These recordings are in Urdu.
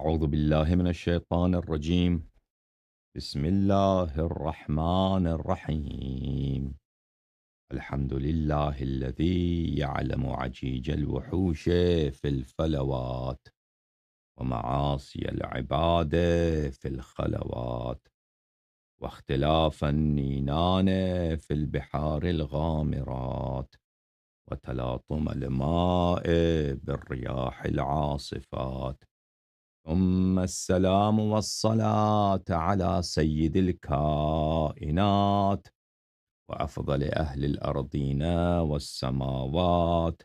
أعوذ بالله من الشيطان الرجيم. بسم الله الرحمن الرحيم. الحمد لله الذي يعلم عجيج الوحوش في الفلوات ومعاصي العباد في الخلوات واختلاف النينان في البحار الغامرات وتلاطم الماء بالرياح العاصفات. ثم السلام والصلاة على سيد الكائنات وأفضل أهل الأرضين والسماوات،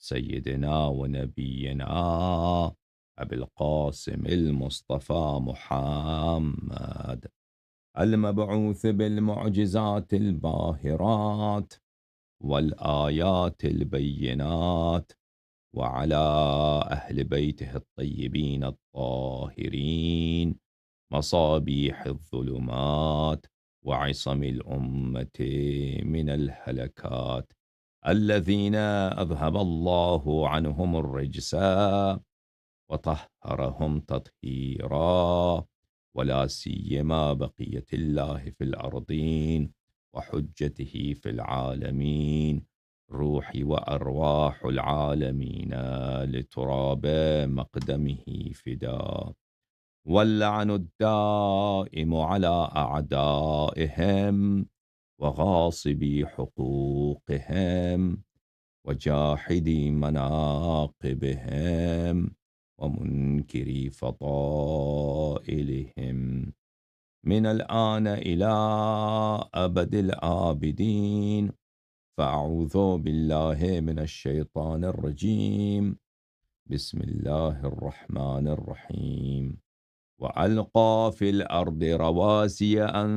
سيدنا ونبينا أبي القاسم المصطفى محمد، المبعوث بالمعجزات الباهرات والآيات البينات، وعلى أهل بيته الطيبين الطاهرين، مصابيح الظلمات وعصم الأمة من الهلكات، الذين أذهب الله عنهم الرجس وطهرهم تطهيرا، ولا سيما بقية الله في الأرضين وحجته في العالمين، روحي وأرواح العالمين لتراب مقدمه فدا، واللعن الدائم على أعدائهم وغاصبي حقوقهم وجاحدي مناقبهم ومنكري فضائلهم، من الآن إلى أبد الآبدين. فأعوذ بالله من الشيطان الرجيم. بسم الله الرحمن الرحيم. وألقى في الأرض رواسي أن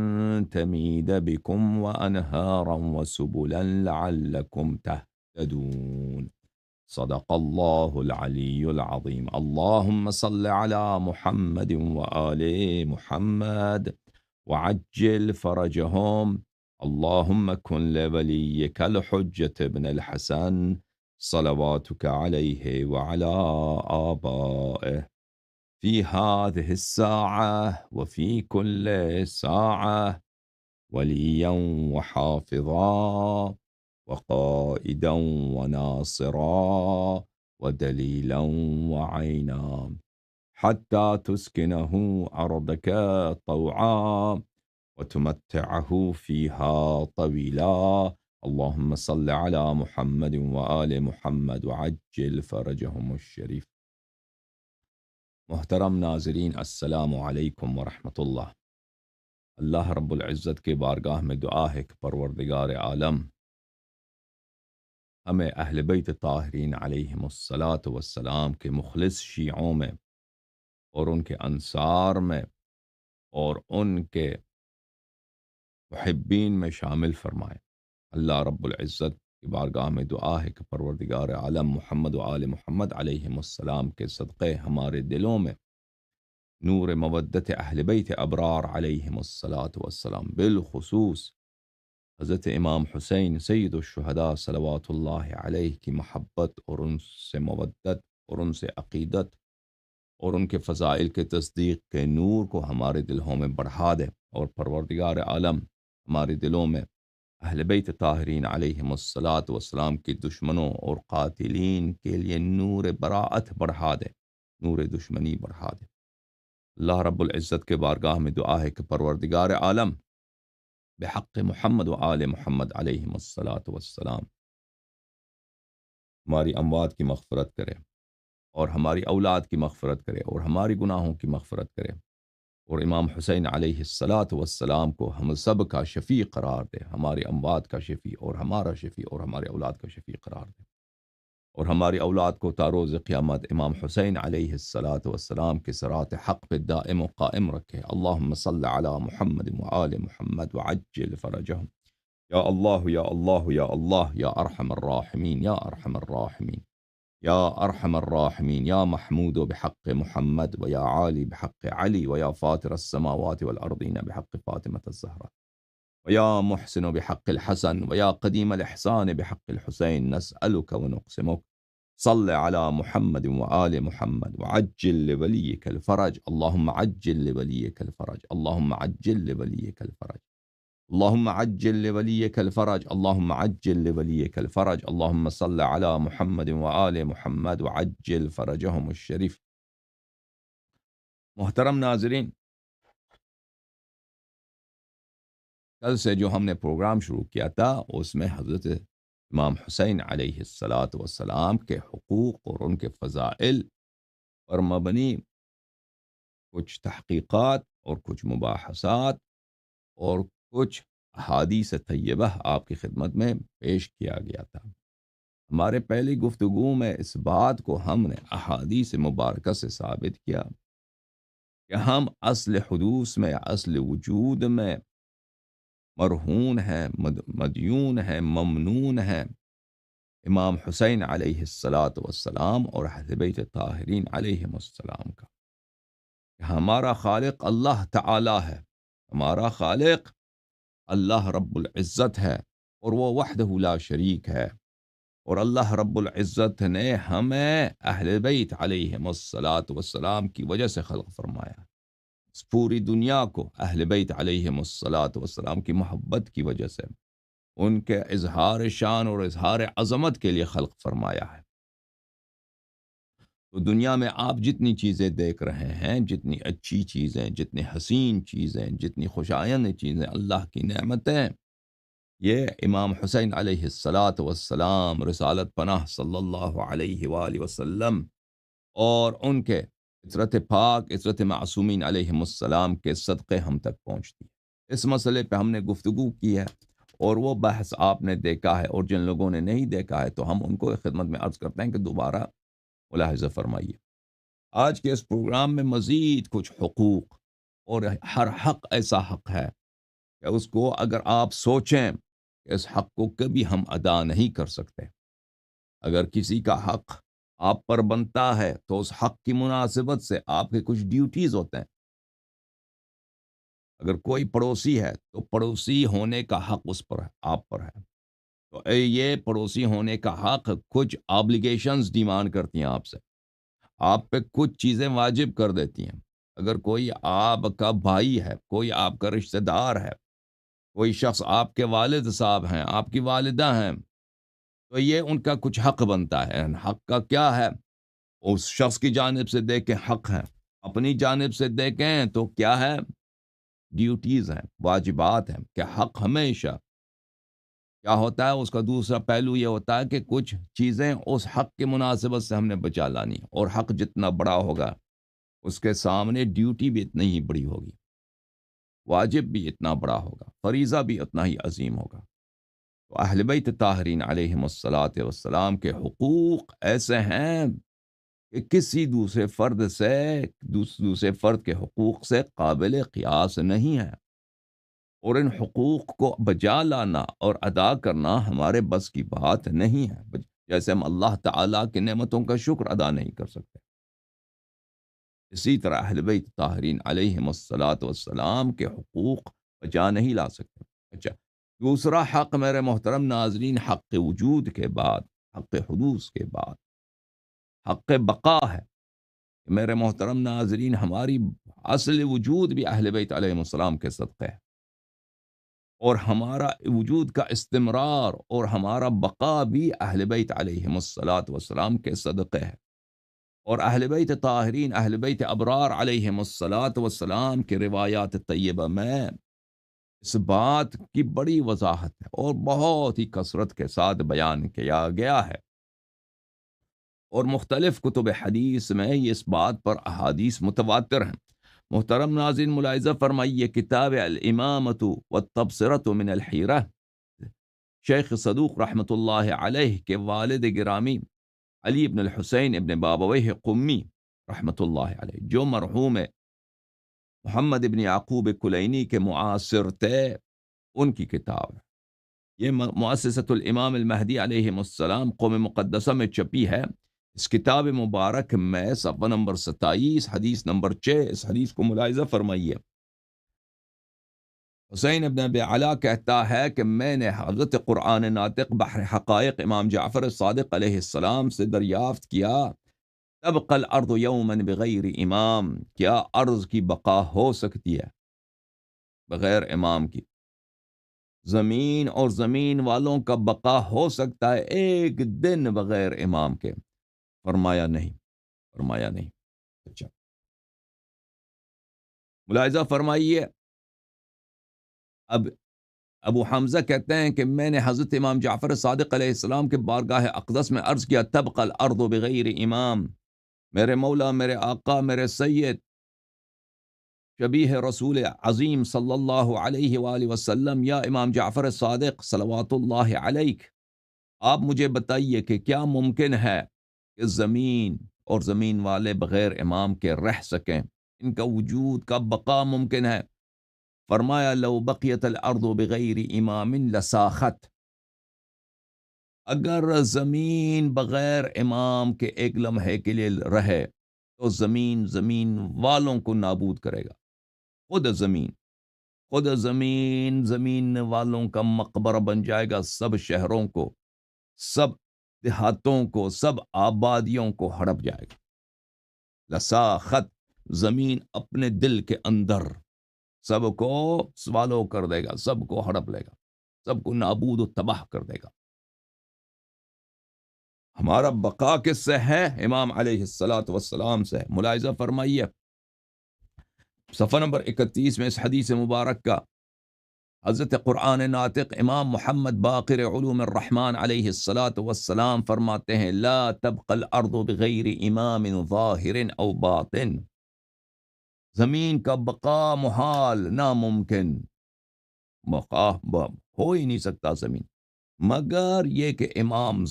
تميد بكم وأنهارا وسبلا لعلكم تهتدون. صدق الله العلي العظيم. اللهم صل على محمد وآل محمد وعجل فرجهم. اللهم كن لوليك الحجة بن الحسن صلواتك عليه وعلى آبائه في هذه الساعة وفي كل ساعة وليا وحافظا وقائدا وناصرا ودليلا وعينا، حتى تسكنه أرضك طوعا وتمتعه فيها طويلا. اللهم صل على محمد وآل محمد وعجل فرجهم الشريف. محترم ناظرین، السلام علیکم ورحمۃ اللہ۔ اللہ رب العزت کے بارگاہ میں دعا ہے کہ پروردگار عالم ہمیں اہل بیت طاہرین علیہم الصلاۃ والسلام کے مخلص شیعوں میں اور ان کے انصار میں اور ان کے محبین میں شامل فرمائے۔ اللہ رب العزت کی بارگاہ میں دعا ہے کہ پروردگار عالم محمد و آل محمد علیہم السلام کے صدقے ہمارے دلوں میں نور مودت اہل بیت ابرار علیہم الصلاۃ والسلام، بالخصوص حضرت امام حسین سید الشہداء صلوات اللہ علیہ کی محبت اور ان سے مودت اور ان سے عقیدت اور ان کے فضائل کے تصدیق کے نور کو ہمارے دلوں میں بڑھا دے، اور پروردگار عالم ہمارے دلوں میں اہل بیت طاہرین علیہم الصلاۃ والسلام کی دشمنوں اور قاتلین کے لیے نور براعت بڑھا دے، نور دشمنی بڑھا دے۔ اللہ رب العزت کے بارگاہ میں دعا ہے کہ پروردگار عالم بحق محمد و آل محمد علیہم الصلاۃ والسلام ہماری اموات کی مغفرت کرے، اور ہماری اولاد کی مغفرت کرے، اور ہماری گناہوں کی مغفرت کرے، اور امام حسین علیہ الصلاۃ والسلام کو ہم سب کا شفیع قرار دے، ہماری اموات کا شفیع اور ہمارا شفیع اور ہمارے اولاد کا شفیع قرار دے، اور ہماری اولاد کو تاروز قیامت امام حسین علیہ الصلاۃ والسلام کے صراط حق پہ دائم و قائم رکھے۔ اللہم صل علی محمد وآل محمد وعجل فرجہم۔ یا اللہ یا اللہ یا اللہ یا ارحم الراحمین یا ارحم الراحمین یا ارحم الراحمین، یا محمود بحق محمد ویا عالی بحق علی ویا فاطر السماوات والارضین بحق فاطمة الزہرا ویا محسن بحق الحسن ویا قدیم الاحسان بحق الحسین، نسألک ونقسمک صل على محمد وآل محمد وعجل لوليك الفرج اللهم عجل لوليك الفرج اللهم عجل لوليك الفرج اللهم عجل لوليك الفرج اللهم عجل لوليك الفرج اللهم صل على محمد وآل محمد وعجل فرجهم الشريف. محترم ناظرین، کل سے جو ہم نے پروگرام شروع کیا تھا اس میں حضرت امام حسین علیہ الصلاۃ والسلام کے حقوق اور ان کے فضائل پر مبنی کچھ تحقیقات اور کچھ مباحثات اور کچھ احادیث طیبہ آپ کی خدمت میں پیش کیا گیا تھا. ہمارے پہلی گفتگو میں اس بات کو ہم نے احادیث مبارکہ سے ثابت کیا کہ ہم اصل حدوث میں، اصل وجود میں مرہون ہیں، مدیون ہیں، ممنون ہیں امام حسین علیہ الصلاۃ والسلام اور اہل بیت طاہرین علیہ السلام کا. ہمارا خالق اللہ تعالی ہے، ہمارا خالق اللہ رب العزت ہے، اور وہ وحدہ لا شریک ہے، اور اللہ رب العزت نے ہمیں اہل بیت علیہ الصلاۃ والسلام کی وجہ سے خلق فرمایا. اس پوری دنیا کو اہل بیت علیہ الصلاۃ والسلام کی محبت کی وجہ سے، ان کے اظہار شان اور اظہار عظمت کے لیے خلق فرمایا ہے. تو دنیا میں آپ جتنی چیزیں دیکھ رہے ہیں، جتنی اچھی چیزیں، جتنی حسین چیزیں، جتنی خوشایند چیزیں، اللہ کی نعمتیں، یہ امام حسین علیہ الصلاۃ والسلام، رسالت پناہ صلی اللہ علیہ وآلہ وسلم اور ان کے عطرت پاک، عطرت معصومین علیہ السلام کے صدقے ہم تک پہنچتی ہے. اس مسئلے پہ ہم نے گفتگو کی ہے، اور وہ بحث آپ نے دیکھا ہے، اور جن لوگوں نے نہیں دیکھا ہے تو ہم ان کو خدمت میں عرض کرتے ہیں کہ دوبارہ ملاحظہ فرمائیے. آج کے اس پروگرام میں مزید کچھ حقوق، اور ہر حق ایسا حق ہے کہ اس کو اگر آپ سوچیں کہ اس حق کو کبھی ہم ادا نہیں کر سکتے. اگر کسی کا حق آپ پر بنتا ہے تو اس حق کی مناسبت سے آپ کے کچھ ڈیوٹیز ہوتے ہیں. اگر کوئی پڑوسی ہے تو پڑوسی ہونے کا حق اس پر ہے، آپ پر ہے. تو یہ پڑوسی ہونے کا حق کچھ آبلیگیشنز ڈیمانڈ کرتی ہیں آپ سے، آپ پہ کچھ چیزیں واجب کر دیتی ہیں. اگر کوئی آپ کا بھائی ہے، کوئی آپ کا رشتہ دار ہے، کوئی شخص آپ کے والد صاحب ہیں، آپ کی والدہ ہیں، تو یہ ان کا کچھ حق بنتا ہے. حق کا کیا ہے؟ اس شخص کی جانب سے دیکھیں حق ہے، اپنی جانب سے دیکھیں تو کیا ہے؟ ڈیوٹیز ہیں، واجبات ہیں. کہ حق ہمیشہ کیا ہوتا ہے، اس کا دوسرا پہلو یہ ہوتا ہے کہ کچھ چیزیں اس حق کی مناسبت سے ہم نے بچا لانی، اور حق جتنا بڑا ہوگا اس کے سامنے ڈیوٹی بھی اتنی ہی بڑی ہوگی، واجب بھی اتنا بڑا ہوگا، فریضہ بھی اتنا ہی عظیم ہوگا. تو اہل بیت طاہرین علیہم الصلاۃ والسلام کے حقوق ایسے ہیں کہ کسی دوسرے فرد سے، دوسرے فرد کے حقوق سے قابل قیاس نہیں ہے. اور ان حقوق کو بجا لانا اور ادا کرنا ہمارے بس کی بات نہیں ہے. جیسے ہم اللہ تعالیٰ کی نعمتوں کا شکر ادا نہیں کر سکتے، اسی طرح اہل بیت طاہرین علیہم الصلاۃ والسلام کے حقوق بجا نہیں لا سکتے. اچھا، دوسرا حق میرے محترم ناظرین، حق وجود کے بعد، حق حدوث کے بعد حق بقا ہے. میرے محترم ناظرین، ہماری اصل وجود بھی اہل بیت علیہ السلام کے صدقے ہے، اور ہمارا وجود کا استمرار اور ہمارا بقا بھی اہل بیت علیہ الصلاۃ والسلام کے صدقے ہے. اور اہل بیت طاہرین، اہل بیت ابرار علیہ الصلاۃ والسلام کے روایات طیبہ میں اس بات کی بڑی وضاحت ہے اور بہت ہی کثرت کے ساتھ بیان کیا گیا ہے، اور مختلف کتب حدیث میں اس بات پر احادیث متواتر ہیں. محترم ناظرین، ملاحظہ فرمائیے، کتاب الامامۃ والتبصرۃ من الحیرہ، شیخ صدوق رحمۃ اللہ علیہ کے والد گرامی علی ابن الحسین ابن بابویہ قمی رحمۃ اللہ علیہ، جو مرحوم محمد ابن یعقوب کلینی کے معاصر تھے، ان کی کتاب ہے. یہ مؤسسۃ الامام المہدی علیہ السلام قوم مقدسہ میں چھپی ہے. اس کتاب مبارک میں صفحہ نمبر 27، حدیث نمبر 6، اس حدیث کو ملاحظہ فرمائیے. حسین ابن ابی علا کہتا ہے کہ میں نے حضرت قرآن ناطق بحر حقائق امام جعفر صادق علیہ السلام سے دریافت کیا، تبقى الارض یوما بغیر امام، کیا ارض کی بقا ہو سکتی ہے بغیر امام کی؟ زمین اور زمین والوں کا بقا ہو سکتا ہے ایک دن بغیر امام کے؟ فرمایا نہیں، فرمایا نہیں۔ اچھا، ملاحظہ فرمائیے، اب ابو حمزہ کہتے ہیں کہ میں نے حضرت امام جعفر صادق علیہ السلام کے بارگاہ اقدس میں عرض کیا، تبقى الارض بغیر امام، میرے مولا، میرے آقا، میرے سید، شبیہ رسول عظیم صلی اللہ علیہ وآلہ وسلم، یا امام جعفر صادق صلوات اللہ علیہ، آپ مجھے بتائیے کہ کیا ممکن ہے کہ زمین اور زمین والے بغیر امام کے رہ سکیں؟ ان کا وجود کا بقا ممکن ہے؟ فرمایا لو بقیت الارض بغیر امام لساخت، اگر زمین بغیر امام کے ایک لمحے کے لیے رہے تو زمین زمین والوں کو نابود کرے گا۔ خود زمین زمین والوں کا مقبرہ بن جائے گا، سب شہروں کو، سب دیہاتوں کو، سب آبادیوں کو ہڑپ جائے گا۔ لساخت، زمین اپنے دل کے اندر سب کو سوالو کر دے گا، سب کو ہڑپ لے گا، سب کو نابود و تباہ کر دے گا۔ ہمارا بقا کس سے ہے؟ امام علیہ الصلاۃ والسلام سے۔ ملاحظہ فرمائیے، صفحہ نمبر 31 میں اس حدیث مبارک کا حضرت قرآن ناطق امام محمد باقر علوم الرحمن علیہ الصلاۃ والسلام فرماتے ہیں، لا تبقى الارض بغیر امام ظاہر او باطن، زمین کا بقا محال، ناممکن، بقا ہو ہی نہیں سکتا زمین، مگر یہ کہ امام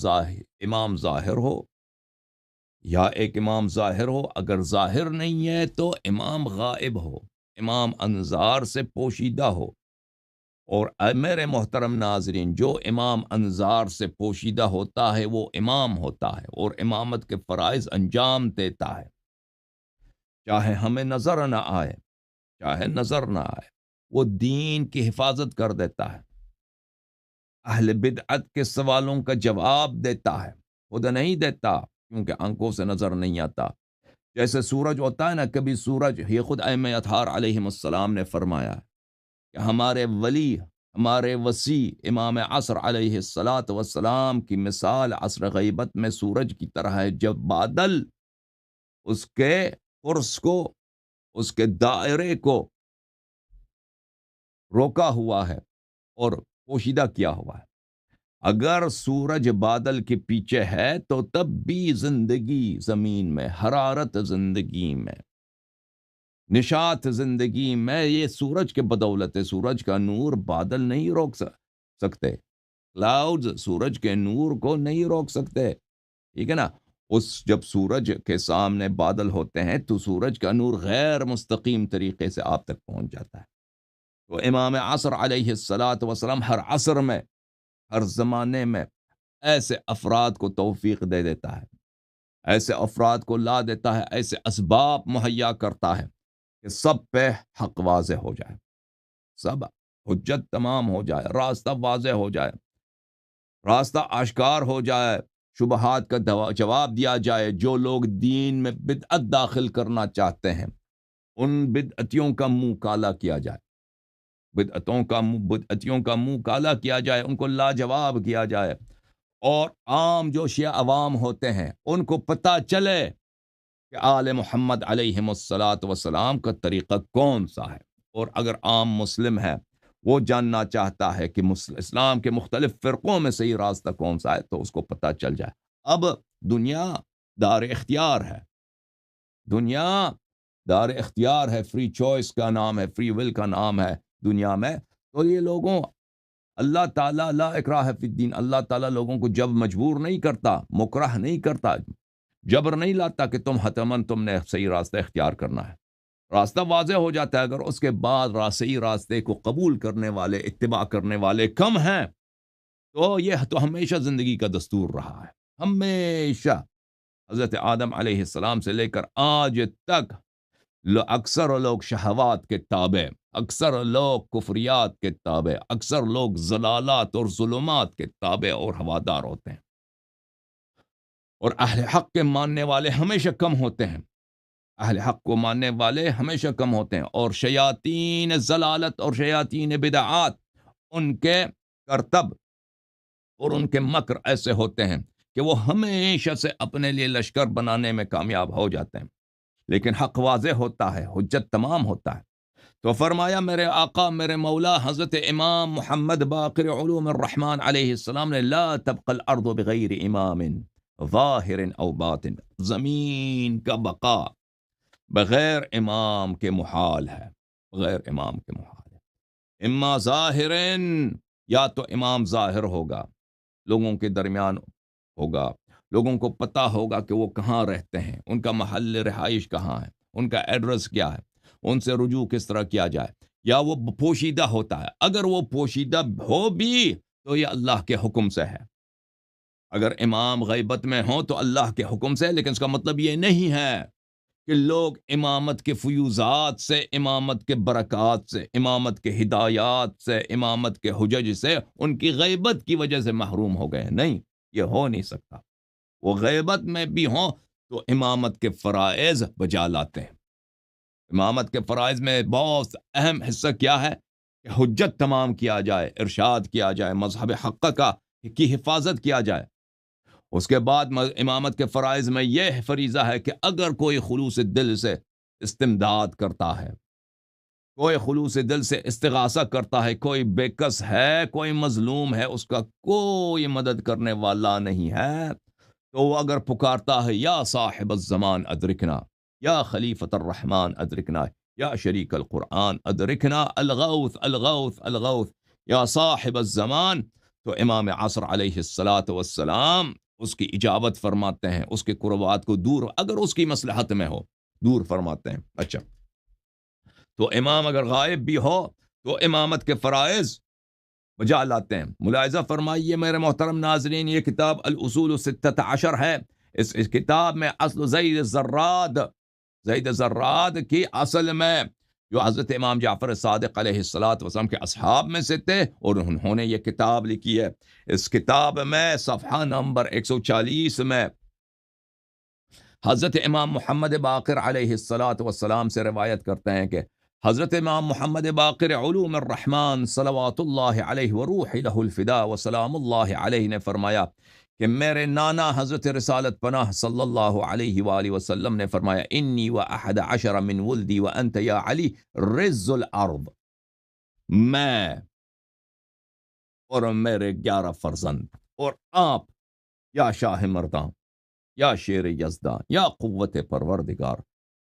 ظاہر ہو، یا ایک امام ظاہر ہو، اگر ظاہر نہیں ہے تو امام غائب ہو، امام انظار سے پوشیدہ ہو۔ اور میرے محترم ناظرین، جو امام انظار سے پوشیدہ ہوتا ہے وہ امام ہوتا ہے اور امامت کے فرائض انجام دیتا ہے، چاہے ہمیں نظر نہ آئے، چاہے نظر نہ آئے، وہ دین کی حفاظت کر دیتا ہے، اہل بدعت کے سوالوں کا جواب دیتا ہے، خود نہیں دیتا کیونکہ آنکھوں سے نظر نہیں آتا۔ جیسے سورج ہوتا ہے نا، کبھی سورج، یہ خود ائمہ اطہار علیہم السلام نے فرمایا کہ ہمارے ولی، ہمارے وسیع امام عصر علیہ الصلاۃ والسلام کی مثال عصر غیبت میں سورج کی طرح ہے، جب بادل اس کے قرص کو، اس کے دائرے کو روکا ہوا ہے اور پوشیدہ کیا ہوا ہے۔ اگر سورج بادل کے پیچھے ہے تو تب بھی زندگی زمین میں، حرارت زندگی میں، نشاط زندگی میں، یہ سورج کے بدولت ہے۔ سورج کا نور بادل نہیں روک سکتے، کلاؤڈز سورج کے نور کو نہیں روک سکتے، ٹھیک ہے نا۔ جب سورج کے سامنے بادل ہوتے ہیں تو سورج کا نور غیر مستقیم طریقے سے آپ تک پہنچ جاتا ہے۔ تو امام عصر علیہ الصلاۃ والسلام ہر عصر میں، ہر زمانے میں ایسے افراد کو توفیق دے دیتا ہے، ایسے افراد کو لا دیتا ہے، ایسے اسباب مہیا کرتا ہے کہ سب پہ حق واضح ہو جائے، سب حجت تمام ہو جائے، راستہ واضح ہو جائے، راستہ آشکار ہو جائے، شبہات کا جواب دیا جائے۔ جو لوگ دین میں بدعت داخل کرنا چاہتے ہیں ان بدعتیوں کا منہ کالا کیا جائے، بدعتیوں کا منہ کالا کیا جائے، ان کو لاجواب کیا جائے، اور عام جو شیعہ عوام ہوتے ہیں ان کو پتہ چلے کہ آل محمد علیہم الصلاۃ والسلام کا طریقہ کون سا ہے۔ اور اگر عام مسلم ہے، وہ جاننا چاہتا ہے کہ اسلام کے مختلف فرقوں میں صحیح راستہ کون سا ہے، تو اس کو پتہ چل جائے۔ اب دنیا دار اختیار ہے، دنیا دار اختیار ہے، فری چوائس کا نام ہے، فری ول کا نام ہے دنیا میں۔ تو یہ لوگوں، اللہ تعالیٰ لا اکراہ فی الدین، اللہ تعالیٰ لوگوں کو جب مجبور نہیں کرتا، مکرہ نہیں کرتا، جبر نہیں لاتا کہ حتماً تم نے صحیح راستہ اختیار کرنا ہے۔ راستہ واضح ہو جاتا ہے، اگر اس کے بعد صحیح راستے کو قبول کرنے والے، اتباع کرنے والے کم ہیں، تو یہ تو ہمیشہ زندگی کا دستور رہا ہے، ہمیشہ، حضرت آدم علیہ السلام سے لے کر آج تک اکثر لوگ شہوات کے تابع، اکثر لوگ کفریات کے تابع، اکثر لوگ ضلالات اور ظلمات کے تابع اور ہوادار ہوتے ہیں، اور اہل حق کے ماننے والے ہمیشہ کم ہوتے ہیں، اہل حق کو ماننے والے ہمیشہ کم ہوتے ہیں، اور شیاطین ضلالت اور شیاطین بدعات ان کے کرتب اور ان کے مکر ایسے ہوتے ہیں کہ وہ ہمیشہ سے اپنے لیے لشکر بنانے میں کامیاب ہو جاتے ہیں، لیکن حق واضح ہوتا ہے، حجت تمام ہوتا ہے۔ تو فرمایا میرے آقا میرے مولا حضرت امام محمد باقر علوم الرحمن علیہ السلام نے، لا تبقى الارض بغیر امام ظاہر او باطن، زمین کا بقا بغیر امام کے محال ہے، بغیر امام کے محال ہے۔ اما ظاہر، یا تو امام ظاہر ہوگا، لوگوں کے درمیان ہوگا، لوگوں کو پتا ہوگا کہ وہ کہاں رہتے ہیں، ان کا محل رہائش کہاں ہے، ان کا ایڈریس کیا ہے، ان سے رجوع کس طرح کیا جائے، یا وہ پوشیدہ ہوتا ہے۔ اگر وہ پوشیدہ ہو بھی تو یہ اللہ کے حکم سے ہے۔ اگر امام غیبت میں ہوں تو اللہ کے حکم سے، لیکن اس کا مطلب یہ نہیں ہے کہ لوگ امامت کے فیوزات سے، امامت کے برکات سے، امامت کے ہدایات سے، امامت کے حجج سے ان کی غیبت کی وجہ سے محروم ہو گئے۔ نہیں، یہ ہو نہیں سکتا۔ وہ غیبت میں بھی ہوں تو امامت کے فرائض بجا لاتے ہیں۔ امامت کے فرائض میں بہت اہم حصہ کیا ہے کہ حجت تمام کیا جائے، ارشاد کیا جائے، مذہب حق کی حفاظت کیا جائے۔ اس کے بعد امامت کے فرائض میں یہ فریضہ ہے کہ اگر کوئی خلوص دل سے استمداد کرتا ہے، کوئی خلوص دل سے استغاثہ کرتا ہے، کوئی بے کس ہے، کوئی مظلوم ہے، اس کا کوئی مدد کرنے والا نہیں ہے، تو وہ اگر پکارتا ہے یا صاحب الزمان ادرکنا، یا خلیفۃ الرحمن ادرکنا، یا شریک القرآن ادرکنا، الغوث الغوث الغوث، یا صاحب الزمان، تو امام عصر علیہ الصلاۃ والسلام اس کی اجابت فرماتے ہیں، اس کے قربات کو دور، اگر اس کی مصلحت میں ہو، دور فرماتے ہیں۔ اچھا، تو امام اگر غائب بھی ہو تو امامت کے فرائض بجا لاتے ہیں۔ ملاحظہ فرمائیے میرے محترم ناظرین، یہ کتاب الاصول الستۃ عشر ہے۔ اس کتاب میں اصل زید زراد کی اصل میں جو حضرت امام جعفر صادق علیہ الصلاۃ والسلام کے اصحاب میں سے تھے، اور انہوں نے یہ کتاب لکھی ہے۔ اس کتاب میں صفحہ نمبر 140 میں حضرت امام محمد باقر علیہ الصلاۃ والسلام سے روایت کرتے ہیں کہ حضرت امام محمد باقر علوم الرحمن صلوات اللہ علیہ وروح لہ الفدا وسلام اللہ علیہ نے فرمایا کہ میرے نانا حضرت رسالت پناہ صلی اللہ علیہ وآلہ وسلم نے فرمایا، انی و احد عشر من ولدی و انت یا علی رز الارض، میں اور میرے 11 فرزند اور آپ یا شاہ مردان، یا شیر یزداں، یا قوت پروردگار،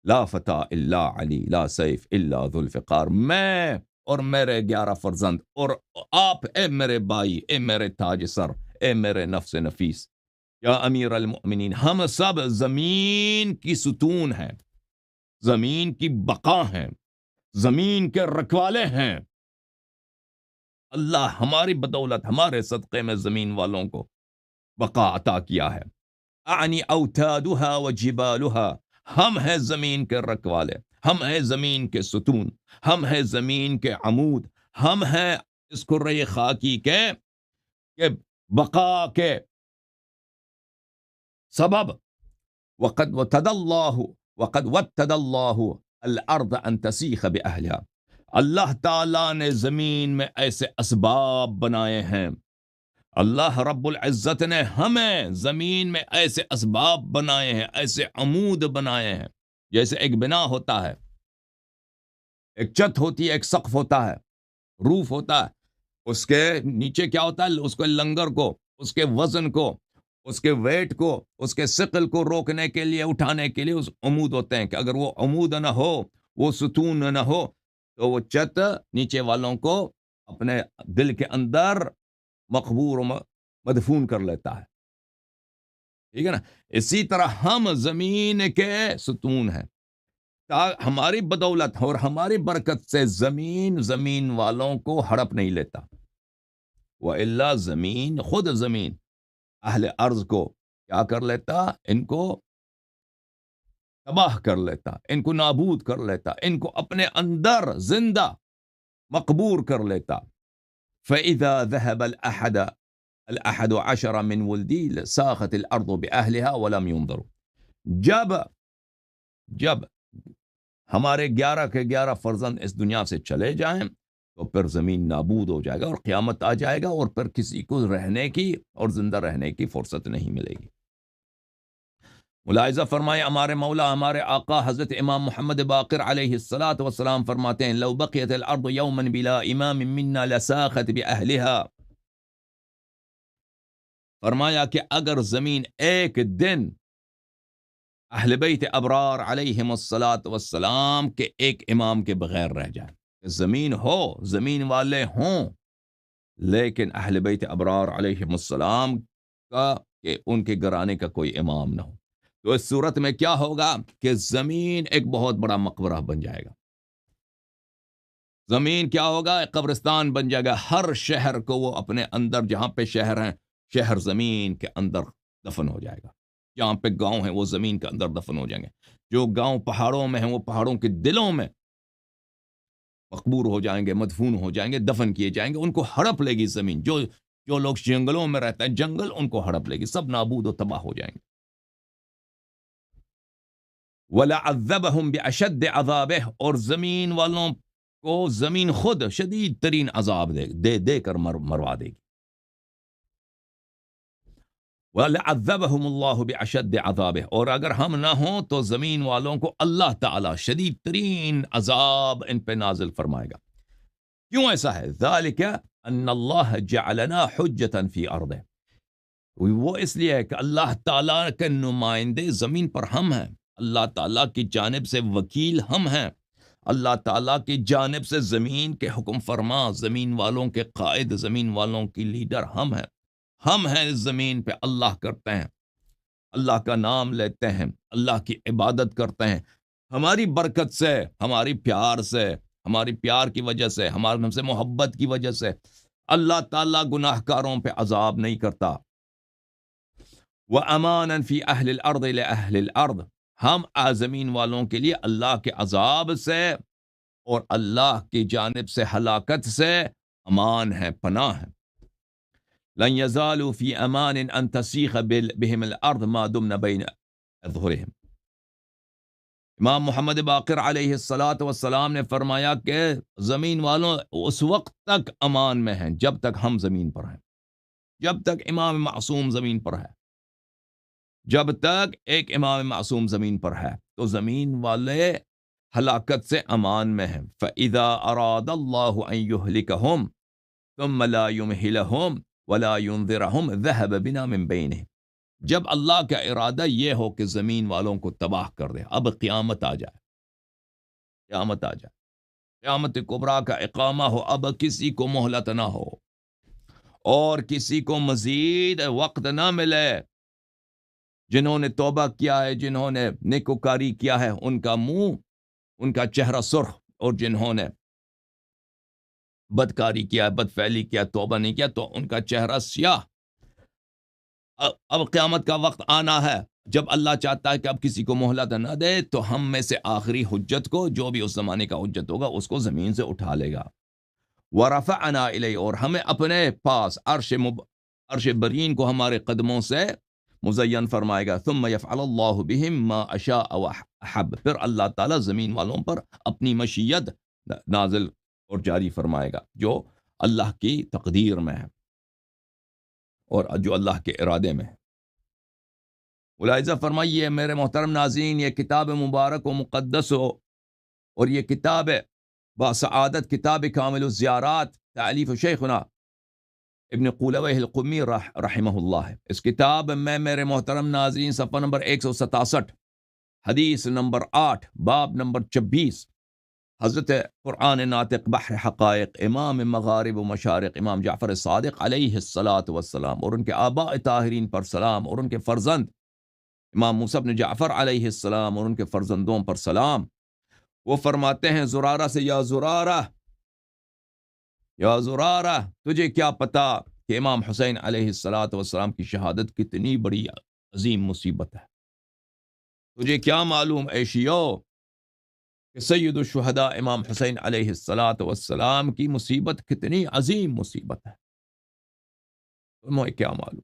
لا فتح الا علی، لا سیف الا ذو الفقار، میں اور میرے 11 فرزند اور آپ، اے میرے بھائی، اے میرے تاج سر، اے میرے نفس نفیس، یا امیر المؤمنین، ہم سب زمین کی ستون ہیں، زمین کی بقا ہیں، زمین کے رکھوالے ہیں۔ اللہ ہماری بدولت، ہمارے صدقے میں زمین والوں کو بقا عطا کیا ہے۔ اعنی اوتادها و جبالها، ہم ہیں زمین کے رکھوالے، ہم ہیں زمین کے ستون، ہم ہیں زمین کے عمود، ہم ہیں اس کرۂ خاکی کے بقا کے سبب۔ وقد وتد اللہ الارض ان تسیخ باہلها، اللہ تعالی نے زمین میں ایسے اسباب بنائے ہیں، اللہ رب العزت نے ہمیں زمین میں ایسے اسباب بنائے ہیں، ایسے عمود بنائے ہیں، جیسے ایک بنا ہوتا ہے، ایک چھت ہوتی ہے، ایک سقف ہوتا ہے، روف ہوتا ہے، اس کے نیچے کیا ہوتا ہے، اس کے لنگر کو، اس کے وزن کو، اس کے ویٹ کو، اس کے ثقل کو روکنے کے لیے، اٹھانے کے لیے اس عمود ہوتے ہیں، کہ اگر وہ عمود نہ ہو، وہ ستون نہ ہو، تو وہ چھت نیچے والوں کو اپنے دل کے اندر مقبور و مدفون کر لیتا ہے، ٹھیک ہے نا۔ اسی طرح ہم زمین کے ستون ہیں، ہماری بدولت اور ہماری برکت سے زمین والوں کو ہڑپ نہیں لیتا، وَإِلَّا زمین اہل ارض کو کیا کر لیتا، ان کو تباہ کر لیتا، ان کو نابود کر لیتا، ان کو اپنے اندر زندہ مقبور کر لیتا. فَإِذَا ذَهَبَ الْأَحَدُ عَشَرَ مِنْ وُلْدِي لَسَاخَتِ الْأَرْضُ بِأَهْلِهَا وَلَمْ يُنْظَرُوا. جب ہمارے 11 کے 11 فرزند اس دنیا سے چلے جائیں تو پھر زمین نابود ہو جائے گا اور قیامت آ جائے گا، اور پھر کسی کو رہنے کی اور زندہ رہنے کی فرصت نہیں ملے گی. ملاحظہ فرمائے ہمارے مولا ہمارے آقا حضرت امام محمد باقر علیہ الصلاۃ والسلام فرماتے ہیں لو بقیت الارض یوما بلا امام منا لساخت باہلها. فرمایا کہ اگر زمین ایک دن اہل بیت ابرار علیہم الصلاۃ والسلام کے ایک امام کے بغیر رہ جائے، زمین ہو، زمین والے ہوں، لیکن اہل بیت ابرار علیہم السلام کا کہ ان کے گھرانے کا کوئی امام نہ ہو، تو اس صورت میں کیا ہوگا کہ زمین ایک بہت بڑا مقبرہ بن جائے گا. زمین کیا ہوگا؟ ایک قبرستان بن جائے گا. ہر شہر کو وہ اپنے اندر، جہاں پہ شہر ہیں، شہر زمین کے اندر دفن ہو جائے گا. جہاں پہ گاؤں ہیں وہ زمین کے اندر دفن ہو جائیں گے. جو گاؤں پہاڑوں میں ہیں وہ پہاڑوں کے دلوں میں مقبور ہو جائیں گے، مدفون ہو جائیں گے، دفن کیے جائیں گے. ان کو ہڑپ لے گی زمین. جو لوگ جنگلوں میں رہتے ہیں، جنگل ان کو ہڑپ لے گی، سب نابود و تباہ ہو جائیں گے. وَلَعَذَّبَهُمْ بِأَشَدِّ عَذَابِهِ، اور زمین والوں کو زمین خود شدید ترین عذاب دے کر مروا دے گی. وَلَعَذَّبَهُمُ اللَّهُ بِأَشَدِّ عَذَابِهِ، اور اگر ہم نہ ہوں تو زمین والوں کو اللہ تعالی شدید ترین عذاب ان پہ نازل فرمائے گا. کیوں ایسا ہے؟ ذَلِكَ أَنَّ اللَّهَ جَعَلَنَا حُجَّةً فِي أَرْضِهِ، وہ اس لیے ہے کہ اللہ تعالیٰ کے نمائندے زمین پر ہم ہیں. اللہ تعالیٰ کی جانب سے وکیل ہم ہیں. اللہ تعالیٰ کی جانب سے زمین کے حکم فرما، زمین والوں کے قائد، زمین والوں کی لیڈر ہم ہیں. ہم ہیں اس زمین پہ، اللہ کرتے ہیں، اللہ کا نام لیتے ہیں، اللہ کی عبادت کرتے ہیں. ہماری برکت سے، ہماری پیار سے، ہماری پیار کی وجہ سے، ہمارے ہم سے محبت کی وجہ سے اللہ تعالیٰ گناہ کاروں پہ عذاب نہیں کرتا. وَأَمَانًا فِي أَهْلِ الْأَرْضِ لِأَهْلِ الْأَرْضِ، ہم زمین والوں کے لیے اللہ کے عذاب سے اور اللہ کی جانب سے ہلاکت سے امان ہے، پناہ ہے. لَن يَزَالُوا فِي أَمَانٍ أَن تَسِيخَ بِهِمِ الْأَرْضِ مَا دُمْنَ بَيْنَ أَظْهُرِهِمْ. امام محمد باقر علیہ الصلاۃ والسلام نے فرمایا کہ زمین والوں اس وقت تک امان میں ہیں جب تک ہم زمین پر ہیں، جب تک امام معصوم زمین پر ہے، جب تک ایک امام معصوم زمین پر ہے تو زمین والے ہلاکت سے امان میں ہیں. فَإِذَا أَرَادَ اللَّهُ أَن يُهْلِكَهُمْ ثُمَّ لَا يُمْهِلَهُمْ وَلَا يُنذِرَهُمْ ذَهَبَ بِنَا مِن بَيْنِهِمْ. جب اللہ کا ارادہ یہ ہو کہ زمین والوں کو تباہ کر دے، اب قیامت آ جائے، قیامت آ جائے، قیامت کبریٰ کا اقامہ ہو، اب کسی کو مہلت نہ ہو اور کسی کو مزید وقت نہ ملے. جنہوں نے توبہ کیا ہے، جنہوں نے نیکوکاری کیا ہے، ان کا منہ، ان کا چہرہ سرخ، اور جنہوں نے بدکاری کیا، بدفعلی کیا، توبہ نہیں کیا، تو ان کا چہرہ سیاہ. اب قیامت کا وقت آنا ہے جب اللہ چاہتا ہے کہ اب کسی کو مہلت نہ دے تو ہم میں سے آخری حجت کو، جو بھی اس زمانے کا حجت ہوگا، اس کو زمین سے اٹھا لے گا. وَرَفَعْنَا إِلَيْهِ، اور ہمیں اپنے پاس عرش برین کو ہمارے قدموں سے مزین فرمائے گا. ثُمَّ يَفْعَلُ اللَّهُ بِهِمْ مَا أَشَاءَ وَأَحَبَّ، پھر اللہ تعالیٰ زمین والوں پر اپنی مشیت نازل اور جاری فرمائے گا جو اللہ کی تقدیر میں ہے اور جو اللہ کے ارادے میں ہے. ملاحظہ فرمائیے میرے محترم ناظرین، یہ کتاب مبارک و مقدس ہو اور یہ کتاب باسعادت کتاب کامل الزیارات تالیف شیخنا ابن قولویہ القمی رحمہ اللہ ہے. اس کتاب میں میرے محترم ناظرین صفحہ نمبر 167، حدیث نمبر 8، باب نمبر 26، حضرت قرآن ناطق بحر حقائق امام مغارب و مشارق امام جعفر صادق علیہ الصلاۃ والسلام اور ان کے آباء طاہرین پر سلام اور ان کے فرزند امام موسیٰ بن جعفر علیہ السلام اور ان کے فرزندوں پر سلام، وہ فرماتے ہیں زرارہ سے، یا زرارہ، یا زرارہ، تجھے کیا پتا کہ امام حسین علیہ الصلاۃ والسلام کی شہادت کتنی بڑی عظیم مصیبت ہے. تجھے کیا معلوم اے شیعو کہ سید الشہداء امام حسین علیہ الصلاۃ والسلام کی مصیبت کتنی عظیم مصیبت ہے؟ تمہیں کیا معلوم؟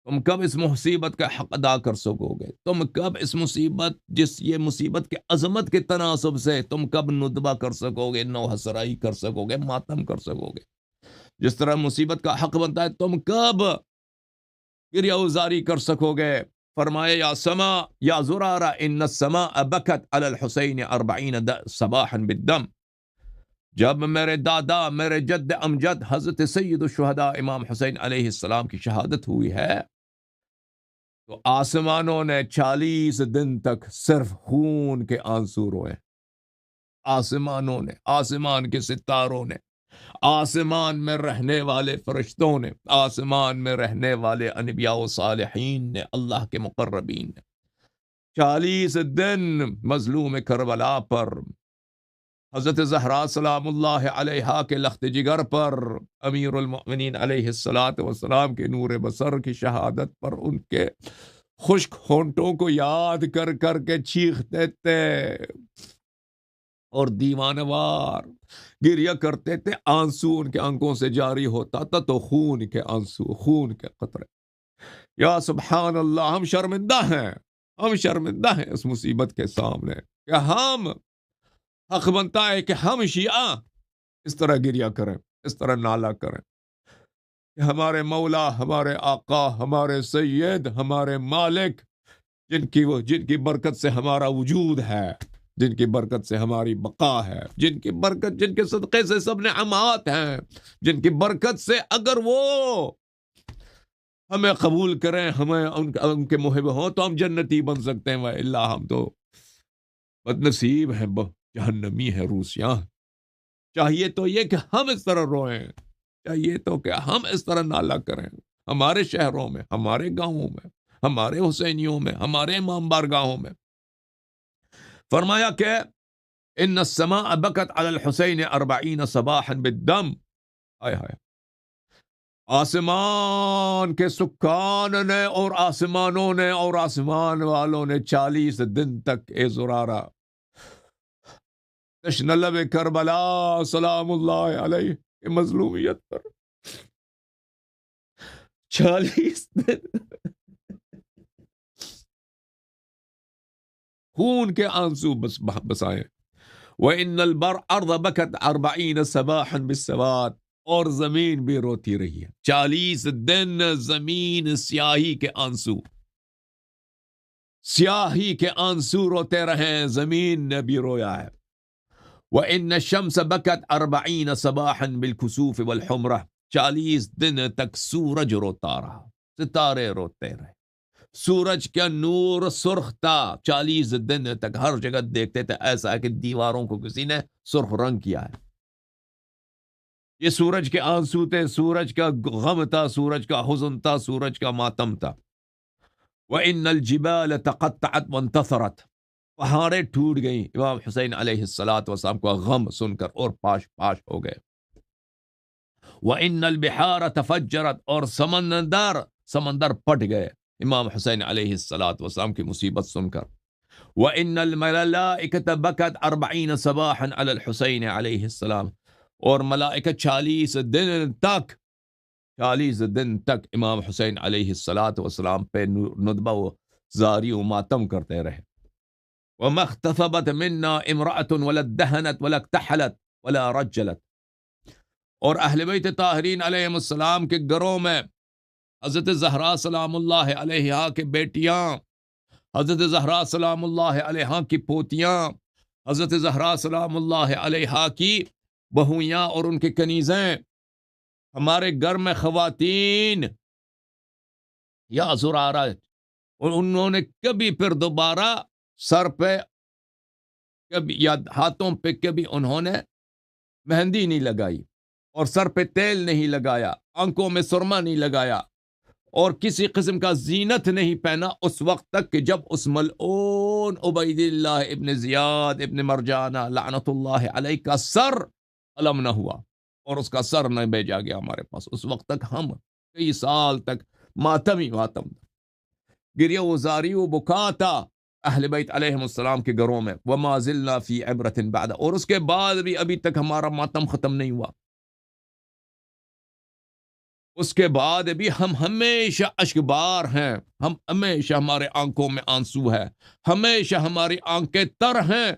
تم کب اس مصیبت کا حق ادا کر سکو گے؟ تم کب اس مصیبت، یہ مصیبت کے عظمت کے تناسب سے تم کب ندبہ کر سکو گے، نوحہ سرائی کر سکو گے، ماتم کر سکو گے؟ جس طرح مصیبت کا حق بنتا ہے تم کب گریہ وزاری کر سکو گے؟ فرمایا یا سما یا زرارہ ان السماء بکت علی الحسین 40 صباحا بالدم. جب میرے دادا، میرے جد امجد حضرت سید الشہداء امام حسین علیہ السلام کی شہادت ہوئی ہے تو آسمانوں نے 40 دن تک صرف خون کے آنسو روئے. آسمانوں نے، آسمان کے ستاروں نے، آسمان میں رہنے والے فرشتوں نے، آسمان میں رہنے والے انبیاء و صالحین نے، اللہ کے مقربین نے 40 دن مظلوم کربلا پر، حضرت زہرا سلام اللہ علیہا کے لخت جگر پر، امیر المؤمنین علیہ الصلاۃ والسلام کے نور بصر کی شہادت پر ان کے خشک ہونٹوں کو یاد کر کر کے چیختے تھے اور دیوانوار گریہ کرتے تھے. آنسو ان کے آنکھوں سے جاری ہوتا تھا تو خون کے آنسو، خون کے قطرے. یا سبحان اللہ، ہم شرمندہ ہیں، ہم شرمندہ ہیں اس مصیبت کے سامنے کہ ہم، حق بنتا ہے کہ ہم شیعہ اس طرح گریہ کریں، اس طرح نالہ کریں کہ ہمارے مولا، ہمارے آقا، ہمارے سید، ہمارے مالک، جن کی برکت سے ہمارا وجود ہے، جن کی برکت سے ہماری بقا ہے، جن کی برکت، جن کے صدقے سے سب نعمات ہیں، جن کی برکت سے اگر وہ ہمیں قبول کریں، ہمیں ان کے محب ہوں تو ہم جنتی بن سکتے ہیں. اللہ ہم تو بد نصیب ہیں، جہنمی ہے، روسیاں. چاہیے تو یہ کہ ہم اس طرح روئیں، چاہیے تو کہ ہم اس طرح نالہ کریں ہمارے شہروں میں، ہمارے گاؤں میں، ہمارے حسینیوں میں، ہمارے امام بارگاہوں میں. فرمایا کہ ان السماء بکت علی الحسین 40 صباحا بالدم. آئے ہائے، آسمان کے سکان نے اور آسمانوں نے اور آسمان والوں نے 40 دن تک اے زرارہ تشن لب کربلا سلام اللہ علیہ کی مظلومیت پر 40 دن خون کے آنسو بسائے. وَإِنَّ الْأَرْضَ بَكَتْ 40 صباحا بالسواد. اور زمین بھی روتی رہی ہے 40 دن، زمین سیاہی کے آنسو، سیاہی کے آنسو روتے رہے، زمین نے بھی رویا ہے. وَإِنَّ الشَّمْسَ بَكَتْ 40 صباحا بالكسوف والحمرہ. 40 دن تک سورج روتا رہا، ستارے روتے رہے، سورج کا نور سرخ تھا 40 دن تک. ہر جگہ دیکھتے تھے ایسا ہے کہ دیواروں کو کسی نے سرخ رنگ کیا ہے. یہ سورج کے آنسو تھے، سورج کا غم تھا، سورج کا حزن تھا، سورج کا ماتم تھا. وَإِنَّ الْجِبَالَ تَقَطَّعَتْ وَانْتَثَرَتْ. پہاڑیں ٹوٹ گئیں امام حسین علیہ السلام کا غم سن کر اور پاش پاش ہو گئے. وَإِنَّ الْبِحَارَ تَفَجَّرَتْ. اور سمندر پھٹ گئے امام حسین علیہ السلام کی مصیبت سن کر. وَإِنَّ الْمَلَائِكَةَ بَكَتْ 40 صباحا علی الحسین علیہ السلام. اور ملائکہ 40 دن تک امام حسین علیہ السلام پہ ندبہ و زاری و ماتم کرتے رہے. وَمَا اخْتَفَبَتْ مِنَّا امْرَأَةٌ وَلَا ادَّهَنَتْ وَلَا اكْتَحَلَتْ وَلَا رَجَّلَتْ. اور اہل بیت طاہرین علیہم السلام کے گھروں میں حضرت زہرا سلام اللہ علیہا کے بیٹیاں، حضرت زہرا سلام اللہ علیہا کی پوتیاں، حضرت زہرا سلام اللہ علیہا کی بہویاں اور ان کے کنیزیں، ہمارے گھر میں خواتین یا زرارہ، انہوں نے کبھی پھر دوبارہ سر پہ کبھی یا ہاتھوں پہ کبھی انہوں نے مہندی نہیں لگائی اور سر پہ تیل نہیں لگایا، آنکھوں میں سرما نہیں لگایا اور کسی قسم کا زینت نہیں پہنا اس وقت تک کہ جب اس ملعون عبید اللہ ابن زیاد ابن مرجانہ لعنت اللہ علیہ کا سر علم نہ ہوا اور اس کا سر نہ بھیجا گیا ہمارے پاس. اس وقت تک ہم کئی سال تک ماتم ہی ماتم، گریہ و زاری و بکا تھا اہل بیت علیہم السلام کے گھروں میں، وما زلنا فی عبرۃ بعد، اور اس کے بعد بھی ابھی تک ہمارا ماتم ختم نہیں ہوا، اس کے بعد بھی ہم ہمیشہ اشکبار ہیں، ہم ہمیشہ ہمارے آنکھوں میں آنسو ہے، ہمیشہ ہماری آنکھیں تر ہیں،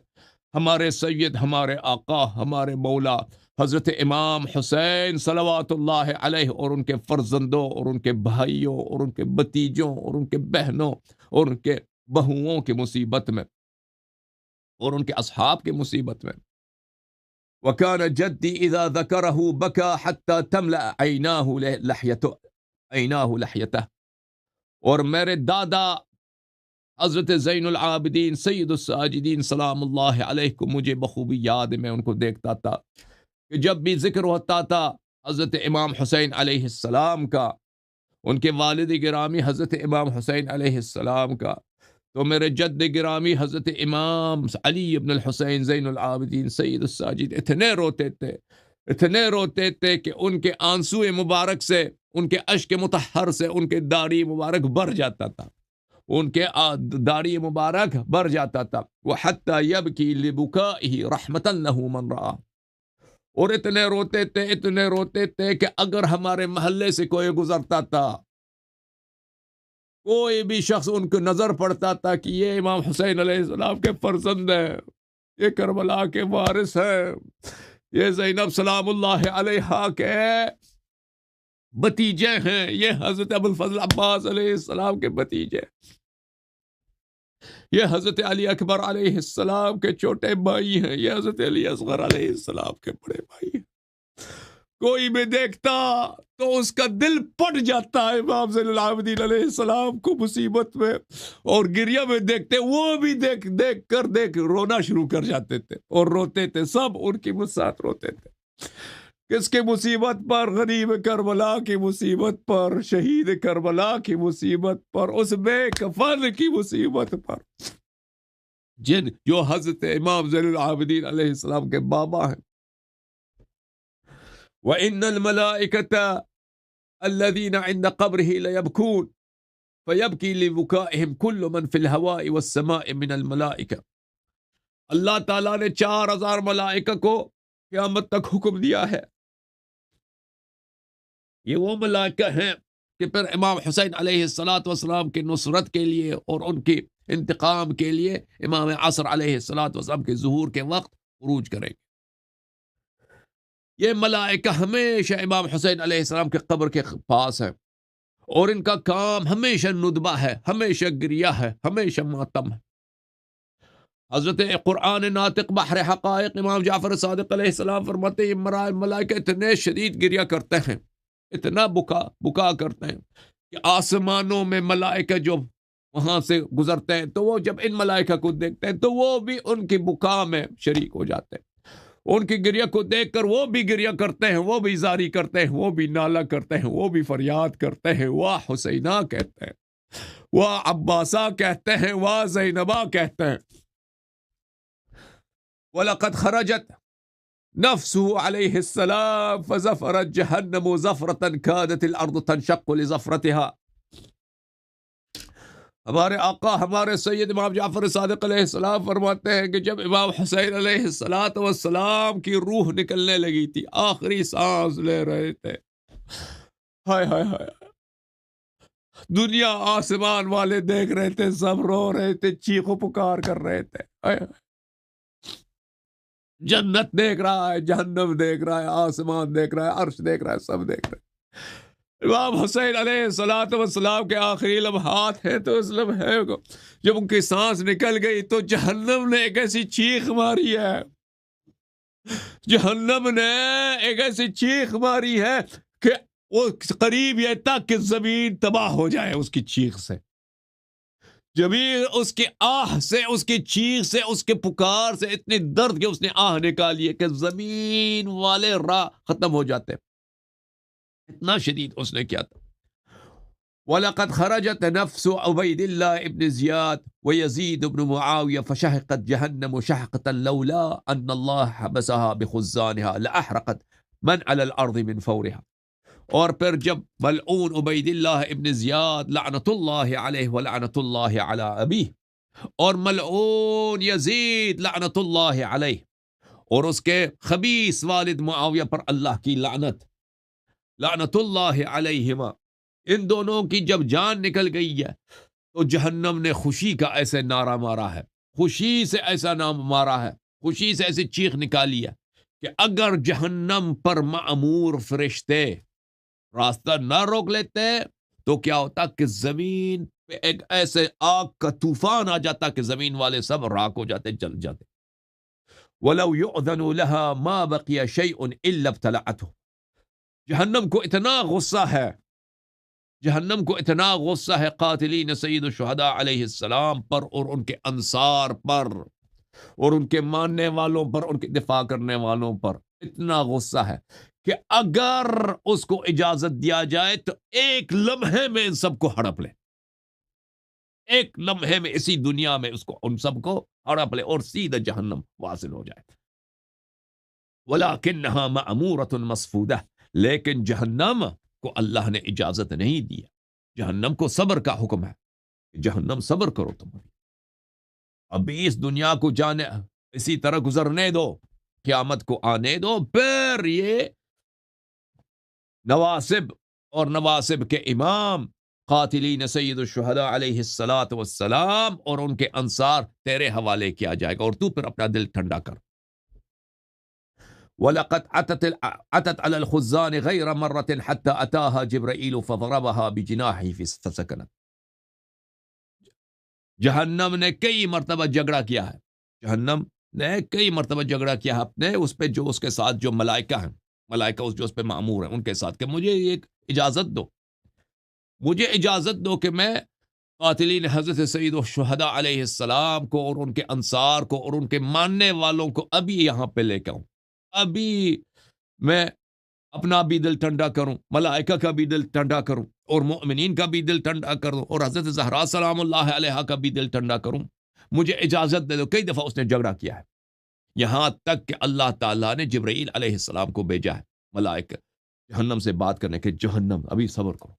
ہمارے سید، ہمارے آقا، ہمارے مولا حضرت امام حسین صلوات اللہ علیہ اور ان کے فرزندوں اور ان کے بھائیوں اور ان کے بتیجوں اور ان کے بہنوں اور ان کے بہوؤں کی مصیبت میں اور ان کے اصحاب کی مصیبت میں، وَكَانَ جَدِّي إِذَا ذَكَرَهُ بَكَى حَتَّى تَمْلَأَ عَيْنَاهُ لَحْيَتَهُ، اور میرے دادا حضرت زین العابدین سید الساجدین سلام اللہ علیہ کو مجھے بخوبی یاد ہے، میں ان کو دیکھتا تھا کہ جب بھی ذکر ہوتا تھا حضرت امام حسین علیہ السلام کا، ان کے والد گرامی حضرت امام حسین علیہ السلام کا، تو میرے جد گرامی حضرت امام علی ابن الحسین زین العابدین سید الساجد اتنے روتے تھے کہ ان کے آنسو مبارک سے، ان کے اشک مطہر سے ان کے داڑھی مبارک بھر جاتا تھا، ان کے داڑھی مبارک بھر جاتا تھا، وَحَتَّى يَبْكِي لِبُكَائِهِ رَحْمَةً لَهُ مَنْ رَآهُ، اور اتنے روتے تھے کہ اگر ہمارے محلے سے کوئی گزرتا تھا، کوئی بھی شخص ان کو نظر پڑتا تھا کہ یہ امام حسین علیہ السلام کے فرزند ہیں، یہ کربلا کے وارث ہیں، یہ زینب سلام اللہ علیہا کے بتیجے ہیں، یہ حضرت ابو الفضل عباس علیہ السلام کے بتیجے، یہ حضرت علی اکبر علیہ السلام کے چھوٹے بھائی ہیں، یہ حضرت علی اصغر علیہ السلام کے بڑے بھائی ہیں، کوئی بھی دیکھتا تو اس کا دل پٹ جاتا ہے امام زین العابدین علیہ السلام کو مصیبت میں، اور گریہ میں دیکھتے وہ بھی دیکھ رونا شروع کر جاتے تھے اور روتے تھے، سب ان کی ساتھ روتے تھے، کس کی مصیبت پر؟ غریب کربلا کی مصیبت پر، شہید کربلا کی مصیبت پر، اس بے کفن کی مصیبت پر، جو حضرت امام زین العابدین علیہ السلام کے بابا ہیں۔ وَإِنَّ الْمَلَائِكَةَ الَّذِينَ عِنْدَ قَبْرِهِ لَيَبْكُونَ فَيَبْكِي لِبُكَائِهِمْ كُلُّ مَنْ فِي الْهَوَاءِ وَالسَّمَاءِ مِنَ الْمَلَائِكَةِ، اللہ تعالیٰ نے 4000 ملائکہ کو قیامت تک حکم دیا ہے، یہ وہ ملائکہ ہیں کہ پھر امام حسین علیہ السلام کی نصرت کے لیے اور ان کی انتقام کے لیے امام عصر علیہ السلام کے ظہور کے وقت عروج کریں گے۔ یہ ملائکہ ہمیشہ امام حسین علیہ السلام کے قبر کے پاس ہیں، اور ان کا کام ہمیشہ ندبہ ہے، ہمیشہ گریہ ہے، ہمیشہ ماتم ہے۔ حضرت قرآن ناطق بحر حقائق امام جعفر صادق علیہ السلام فرماتے ہیں یہ ملائکہ اتنے شدید گریہ کرتے ہیں، اتنا بکا کرتے ہیں کہ آسمانوں میں ملائکہ جو وہاں سے گزرتے ہیں تو وہ جب ان ملائکہ کو دیکھتے ہیں تو وہ بھی ان کی بکا میں شریک ہو جاتے ہیں، ان کی گریہ کو دیکھ کر وہ بھی گریہ کرتے ہیں، وہ بھی زاری کرتے ہیں، وہ بھی نالہ کرتے ہیں، وہ بھی فریاد کرتے ہیں، واہ حسینہ کہتے ہیں، واہ عباسہ کہتے ہیں، واہ زینبہ کہتے ہیں۔ وَلَقَدْ خَرَجَتْ نَفْسُهُ عَلَيْهِ السَّلَامُ فَزَفَرَتْ جَهَنَّمُ زَفْرَةً كَادَتِ الْأَرْضُ تَنشَقُّ لِزَفْرَتِهَا، ہمارے آقا ہمارے سید امام جعفر صادق علیہ السلام فرماتے ہیں کہ جب امام حسین علیہ السلام کی روح نکلنے لگی تھی، آخری سانس لے رہے تھے، ہائے ہائے ہائے، دنیا آسمان والے دیکھ رہے تھے، سب رو رہے تھے، چیخ و پکار کر رہے تھے، ہائے ہائے، جنت دیکھ رہا ہے، جہنم دیکھ رہا ہے، آسمان دیکھ رہا ہے، عرش دیکھ رہا ہے، سب دیکھ رہے ہیں۔ امام حسین علیہ السلام کے آخری لمحات ہیں، تو اس لمحے کو جب ان کی سانس نکل گئی تو جہنم نے ایک ایسی چیخ ماری ہے، جہنم نے ایک ایسی چیخ ماری ہے کہ وہ قریب یہ تک کہ زمین تباہ ہو جائے اس کی چیخ سے، زمین اس کی آہ سے، اس کی چیخ سے، اس کے پکار سے اتنی درد کہ اس نے آہ نکالی ہے کہ زمین والے راہ ختم ہو جاتے، اتنا شدید اس نے کیا تھا۔ وَلَقَدْ خَرَجَتْ نَفْسُ عُبَيْدِ اللَّهِ ابن زیاد وَيَزِيدُ بن معاویہ فَشَحِقَتْ جَهَنَّمُ شَحْقَةً لَوْلَا أَنَّ اللَّهَ حَبَسَهَا بِخُزَّانِهَا لَأَحْرَقَتْ مَنْ عَلَى الْأَرْضِ مِنْ فَوْرِهَا، اور پھر جب ملعون عبید اللہ ابن زیاد لعنت اللہ علیہ ولعنت اللہ علی ابیہ اور ملعون یزید لعنت اللہ علیہ، اور اس کے خبیث والد معاویہ پر اللہ کی لعنت، لعنت اللہ علیہما، ان دونوں کی جب جان نکل گئی ہے تو جہنم نے خوشی کا ایسے نعرہ مارا ہے، خوشی سے ایسا نام مارا ہے، خوشی سے ایسی چیخ نکالی ہے کہ اگر جہنم پر مأمور فرشتے راستہ نہ روک لیتے تو کیا ہوتا کہ زمین پہ ایک ایسے آگ کا طوفان آ جاتا کہ زمین والے سب راک ہو جاتے، جل جاتے۔ وَلَوْ يُؤْذَنُ لَهَا مَا بَقِيَ شَيْءٌ إِلَّا ابْتَلَعَتْهُ، جہنم کو اتنا غصہ ہے، جہنم کو اتنا غصہ ہے قاتلین سید الشہداء علیہ السلام پر اور ان کے انصار پر اور ان کے ماننے والوں پر، ان کے دفاع کرنے والوں پر اتنا غصہ ہے کہ اگر اس کو اجازت دیا جائے تو ایک لمحے میں ان سب کو ہڑپ لے، ایک لمحے میں اسی دنیا میں اس کو ان سب کو ہڑپ لے اور سیدھا جہنم واصل ہو جائے۔ وَلَكِنَّهَا مَأْمُورَةٌ مَصْفُودَةٌ، لیکن جہنم کو اللہ نے اجازت نہیں دی، جہنم کو صبر کا حکم ہے، جہنم صبر کرو تم ابھی اس دنیا کو جانے، اسی طرح گزرنے دو، قیامت کو آنے دو، پھر یہ نواسب اور نواسب کے امام قاتلین سید الشہداء علیہ الصلاۃ والسلام اور ان کے انصار تیرے حوالے کیا جائے گا اور تو پھر اپنا دل ٹھنڈا کر۔ وَلَقَدْ عَتَتْ عَلَى الْخُزَّانِ غَيْرَ مَرَّةٍ حَتَّى أَتَاهَا جِبْرَئِيلُ فَضَرَبَهَا بِجِنَاحِهِ فَسَكَنَتْ، جہنم نے کئی مرتبہ جھگڑا کیا ہے، جہنم نے کئی مرتبہ جھگڑا کیا ہے اپنے اس پہ جو اس کے ساتھ جو ملائکہ ہیں، ملائکہ جو اس پہ معمور ہیں ان کے ساتھ، کہ مجھے ایک اجازت دو، مجھے اجازت دو کہ میں قاتلین حضرت سید الشہداء علیہ السلام کو اور ان کے انصار کو اور ان کے ماننے والوں کو ابھی یہاں پہ لے کے آؤں، ابھی میں اپنا بھی دل ٹھنڈا کروں، ملائکہ کا بھی دل ٹھنڈا کروں اور مؤمنین کا بھی دل ٹھنڈا کروں اور حضرت زہرا سلام اللہ علیہا کا بھی دل ٹھنڈا کروں، مجھے اجازت دے دو۔ کئی دفعہ اس نے جھگڑا کیا ہے، یہاں تک کہ اللہ تعالیٰ نے جبرائیل علیہ السلام کو بھیجا ہے ملائکہ جہنم سے بات کرنے کے، جہنم ابھی صبر کرو،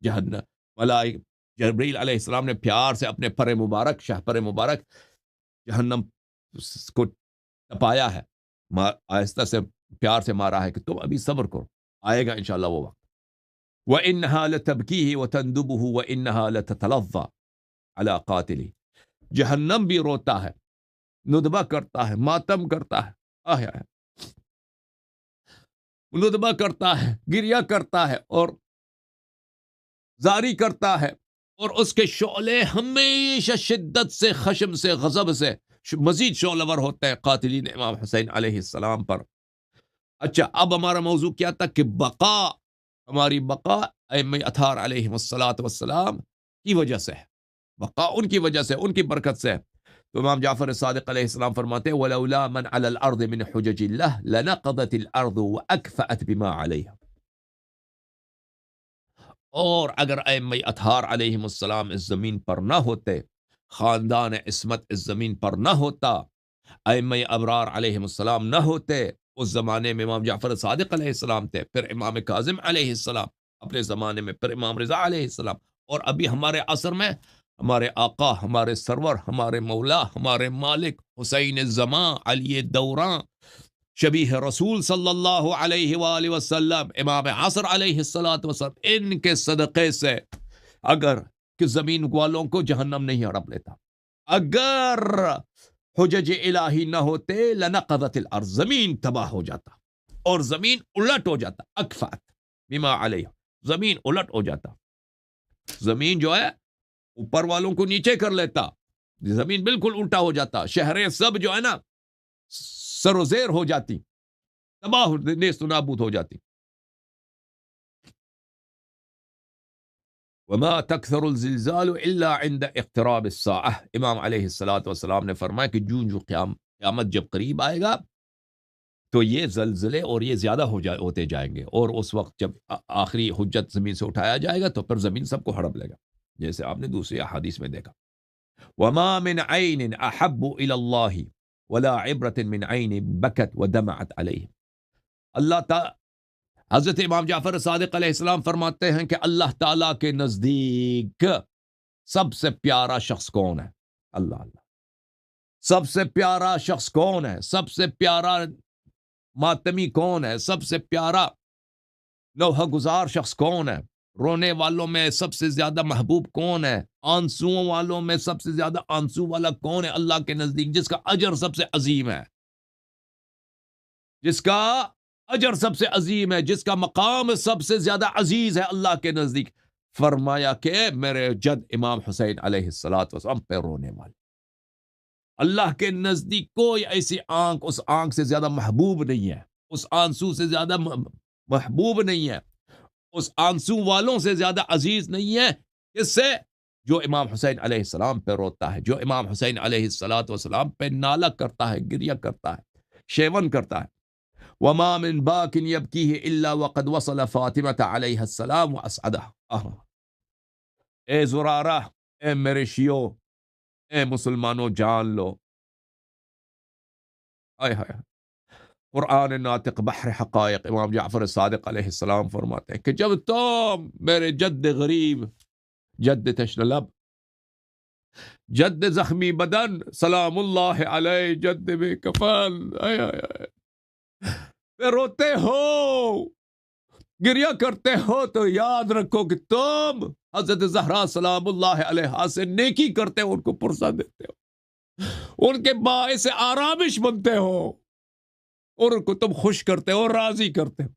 جہنم ملائکہ جبرائیل علیہ السلام نے پیار سے اپنے پر مبارک، شہ پر مبارک جہنم کو ٹپایا ہے، آہستہ سے پیار سے مارا ہے کہ تم ابھی صبر کرو، آئے گا انشاءاللہ وہ وقت۔ وَإِنَّهَا لَتَبْكِيهِ وَتَنْدُبُهُ وَإِنَّهَا لَتَتَلَظَّى عَلَى قَاتِلِهِ، جہنم بھی روتا ہے، ندبہ کرتا ہے، ماتم کرتا ہے، ندبہ کرتا ہے، گریہ کرتا ہے اور زاری کرتا ہے، اور اس کے شعلے ہمیشہ شدت سے، خشم سے، غضب سے مزید شعلہ ور ہوتے ہیں قاتلین امام حسین علیہ السلام پر۔ اچھا، اب ہمارا موضوع کیا تھا کہ بقا، ہماری بقا ائمہ اطہار علیہ السلام کی وجہ سے ہے، بقا ان کی وجہ سے، ان کی برکت سے ہے۔ تو امام جعفر صادق علیہ السلام فرماتے ہیں وَلَوْلَا مَنْ عَلَى الْأَرْضِ مِنْ حُجَجِ اللَّهِ لَنَقَضَتِ الْأَرْضُ وَأَكْفَأَتْ بِمَا عَلَيْهَا، اور اگر ائمہ اطہار علیہ السلام اس زمین پر نہ ہوتے، خاندان عصمت اس زمین پر نہ ہوتا، ائمہ ابرار علیہ السلام نہ ہوتے، اس زمانے میں امام جعفر صادق علیہ السلام تھے، پھر امام کاظم علیہ السلام اپنے زمانے میں، پھر امام رضا علیہ السلام، اور ابھی ہمارے عصر میں ہمارے آقا، ہمارے سرور، ہمارے مولا، ہمارے مالک حسین زمان، علی دوراں، شبیہ رسول صلی اللہ علیہ وآلہ وسلم، امام عصر علیہ السلام، ان کے صدقے سے اگر کہ زمین والوں کو جہنم نہیں ہڑپ لیتا، اگر حجج الہی نہ ہوتے لنقضت الارض، زمین تباہ ہو جاتا اور زمین الٹ ہو جاتا، اکفات بما علیہ، زمین الٹ ہو جاتا، زمین جو ہے اوپر والوں کو نیچے کر لیتا، زمین بالکل الٹا ہو جاتا، شہریں سب جو ہے نا سر و زیر ہو جاتی، تباہ نیست و نابود ہو جاتی۔ وما تکثر الزلزال الا عند اقتراب الساعة، امام علیہ السلام نے فرمایا کہ جو قیامت جب قریب آئے گا تو یہ زلزلے اور یہ زیادہ ہوتے جائیں گے، اور اس وقت جب آخری حجت زمین سے اٹھایا جائے گا تو پھر زمین سب کو ہڑپ لے گا، جیسے آپ نے دوسری احادیث میں دیکھا۔ وما من عین احب الى اللہ ولا عبرت من عین بکت ودمعت علیہ، اللہ تعالی، حضرت امام جعفر صادق علیہ السلام فرماتے ہیں کہ اللہ تعالیٰ کے نزدیک سب سے پیارا شخص کون ہے؟ اللہ اللہ. سب سے پیارا شخص کون ہے؟ سب سے پیارا ماتمی کون ہے؟ سب سے پیارا لوحہ گزار شخص کون ہے؟ رونے والوں میں سب سے زیادہ محبوب کون ہے؟ آنسوؤں والوں میں سب سے زیادہ آنسو والا کون ہے اللہ کے نزدیک؟ جس کا اجر سب سے عظیم ہے، جس کا اجر سب سے عظیم ہے، جس کا مقام سب سے زیادہ عزیز ہے اللہ کے نزدیک. فرمایا کہ میرے جد امام حسین علیہ السلام پہ رونے والے. اللہ کے نزدیک کوئی ایسی آنکھ اس آنکھ سے زیادہ محبوب نہیں ہے، اس آنسو سے زیادہ محبوب نہیں ہے، اس آنسو والوں سے زیادہ عزیز نہیں ہے. اس سے جو امام حسین علیہ السلام پہ روتا ہے، جو امام حسین علیہ السلام پہ نالہ کرتا ہے، گریہ کرتا ہے، شیون کرتا ہے. وما من باک یبکیہ الا وقد وصل فاطمہ علیہ السلام واسعدہ. اے زرارہ، اے میرے شیعو، اے مسلمانوں جان لو، آئے ہائے، قرآن ناطق بحر حقائق امام جعفر صادق علیہ السلام فرماتے ہیں کہ جب تم میرے جد غریب، جد تشن لب، جد زخمی بدن، سلام اللہ علیہ، جد بے کفن، آئے آئے پہ روتے ہو، گریہ کرتے ہو، تو یاد رکھو کہ تم حضرت زہرا سلام اللہ علیہا سے نیکی کرتے ہو، ان کو پرسہ دیتے ہو، ان کے باعث آرامش بنتے ہو، اور ان کو تم خوش کرتے ہو، راضی کرتے ہو.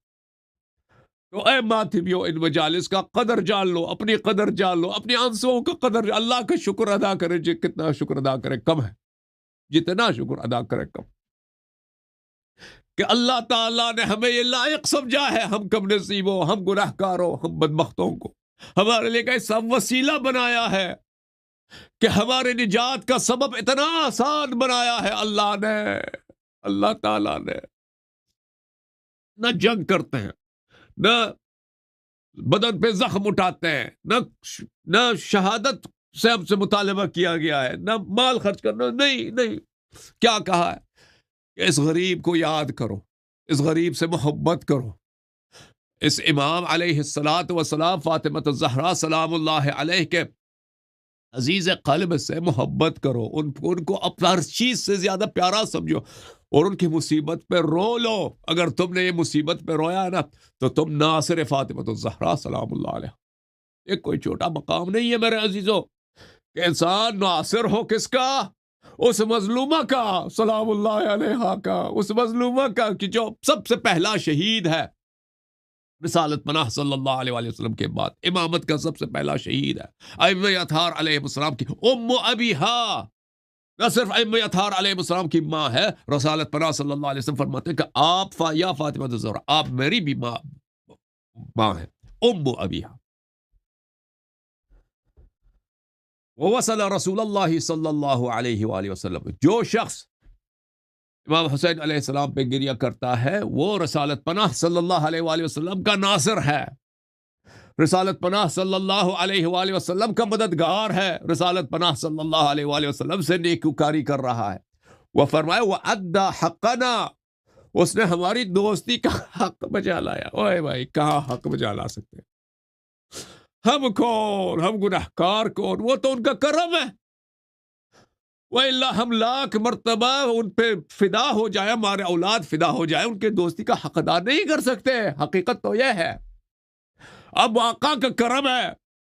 تو اے ماتمیو، ان مجالس کا قدر جان لو، اپنی قدر جان لو، اپنی آنسوؤں کا قدر. اللہ کا شکر ادا کرے، جی کتنا شکر ادا کرے کم ہے، جتنا شکر ادا کرے کم، کہ اللہ تعالیٰ نے ہمیں یہ لائق سمجھا ہے، ہم کم نصیبوں، ہم گناہ کاروں، ہم بدبختوں کو ہمارے لیے ایسا وسیلہ بنایا ہے کہ ہمارے نجات کا سبب اتنا آسان بنایا ہے اللہ نے. اللہ تعالیٰ نے نہ جنگ کرتے ہیں، نہ بدن پہ زخم اٹھاتے ہیں، نہ شہادت سے ہم سے مطالبہ کیا گیا ہے، نہ مال خرچ کرنا، نہیں. کیا کہا ہے کہ اس غریب کو یاد کرو، اس غریب سے محبت کرو، اس امام علیہ السلام فاطمہ الزہرا سلام اللہ علیہ کے عزیز قلب سے محبت کرو، ان کو اپنا ہر چیز سے زیادہ پیارا سمجھو، اور ان کی مصیبت پہ رو لو. اگر تم نے یہ مصیبت پہ رویا ہے نا، تو تم ناصر فاطمہ الزہرا سلام اللہ علیہ. یہ کوئی چھوٹا مقام نہیں ہے میرے عزیزو، کہ انسان ناصر ہو کس کا؟ اس مظلومہ کا، سلام اللہ علیہ کا، اس مظلومہ کا کہ جو سب سے پہلا شہید ہے رسالت پناہ صلی اللہ علیہ وآلہ وسلم کے بعد، امامت کا سب سے پہلا شہید ہے. ائمہ اطہار علیہ السلام کی ام ابیہا، نہ صرف ائمہ اطہار علیہ السلام کی ماں ہے، رسالت پناہ صلی اللہ علیہ وسلم فرماتے ہیں کہ آپ یا فاطمہ الزہرا، آپ میری بھی ماں ہے، ام ابیہا. ووصل رسول اللہ صلی اللہ علیہ وآلہ وسلم، جو شخص امام حسین علیہ السلام پہ گریہ کرتا ہے وہ رسالت پناہ صلی اللہ علیہ وآلہ وسلم کا ناصر ہے، رسالت پناہ صلی اللہ علیہ وآلہ وسلم کا مددگار ہے، رسالت پناہ صلی اللہ علیہ وآلہ وسلم سے نیکوکاری کر رہا ہے. وہ فرمائے وَأَدَّى حَقَّنَا، اس نے ہماری دوستی کا حق بجا لایا. اوے بھائی، کہاں حق بجا لا سکتے؟ ہم کون، ہم گناہکار کون؟ وہ تو ان کا کرم ہے. وَإِلَّا ہم لاکھ مرتبہ ان پہ فدا ہو جائے، ہمارے اولاد فدا ہو جائے، ان کے دوستی کا حق ادا نہیں کر سکتے. حقیقت تو یہ ہے. اب آقا کا کرم ہے،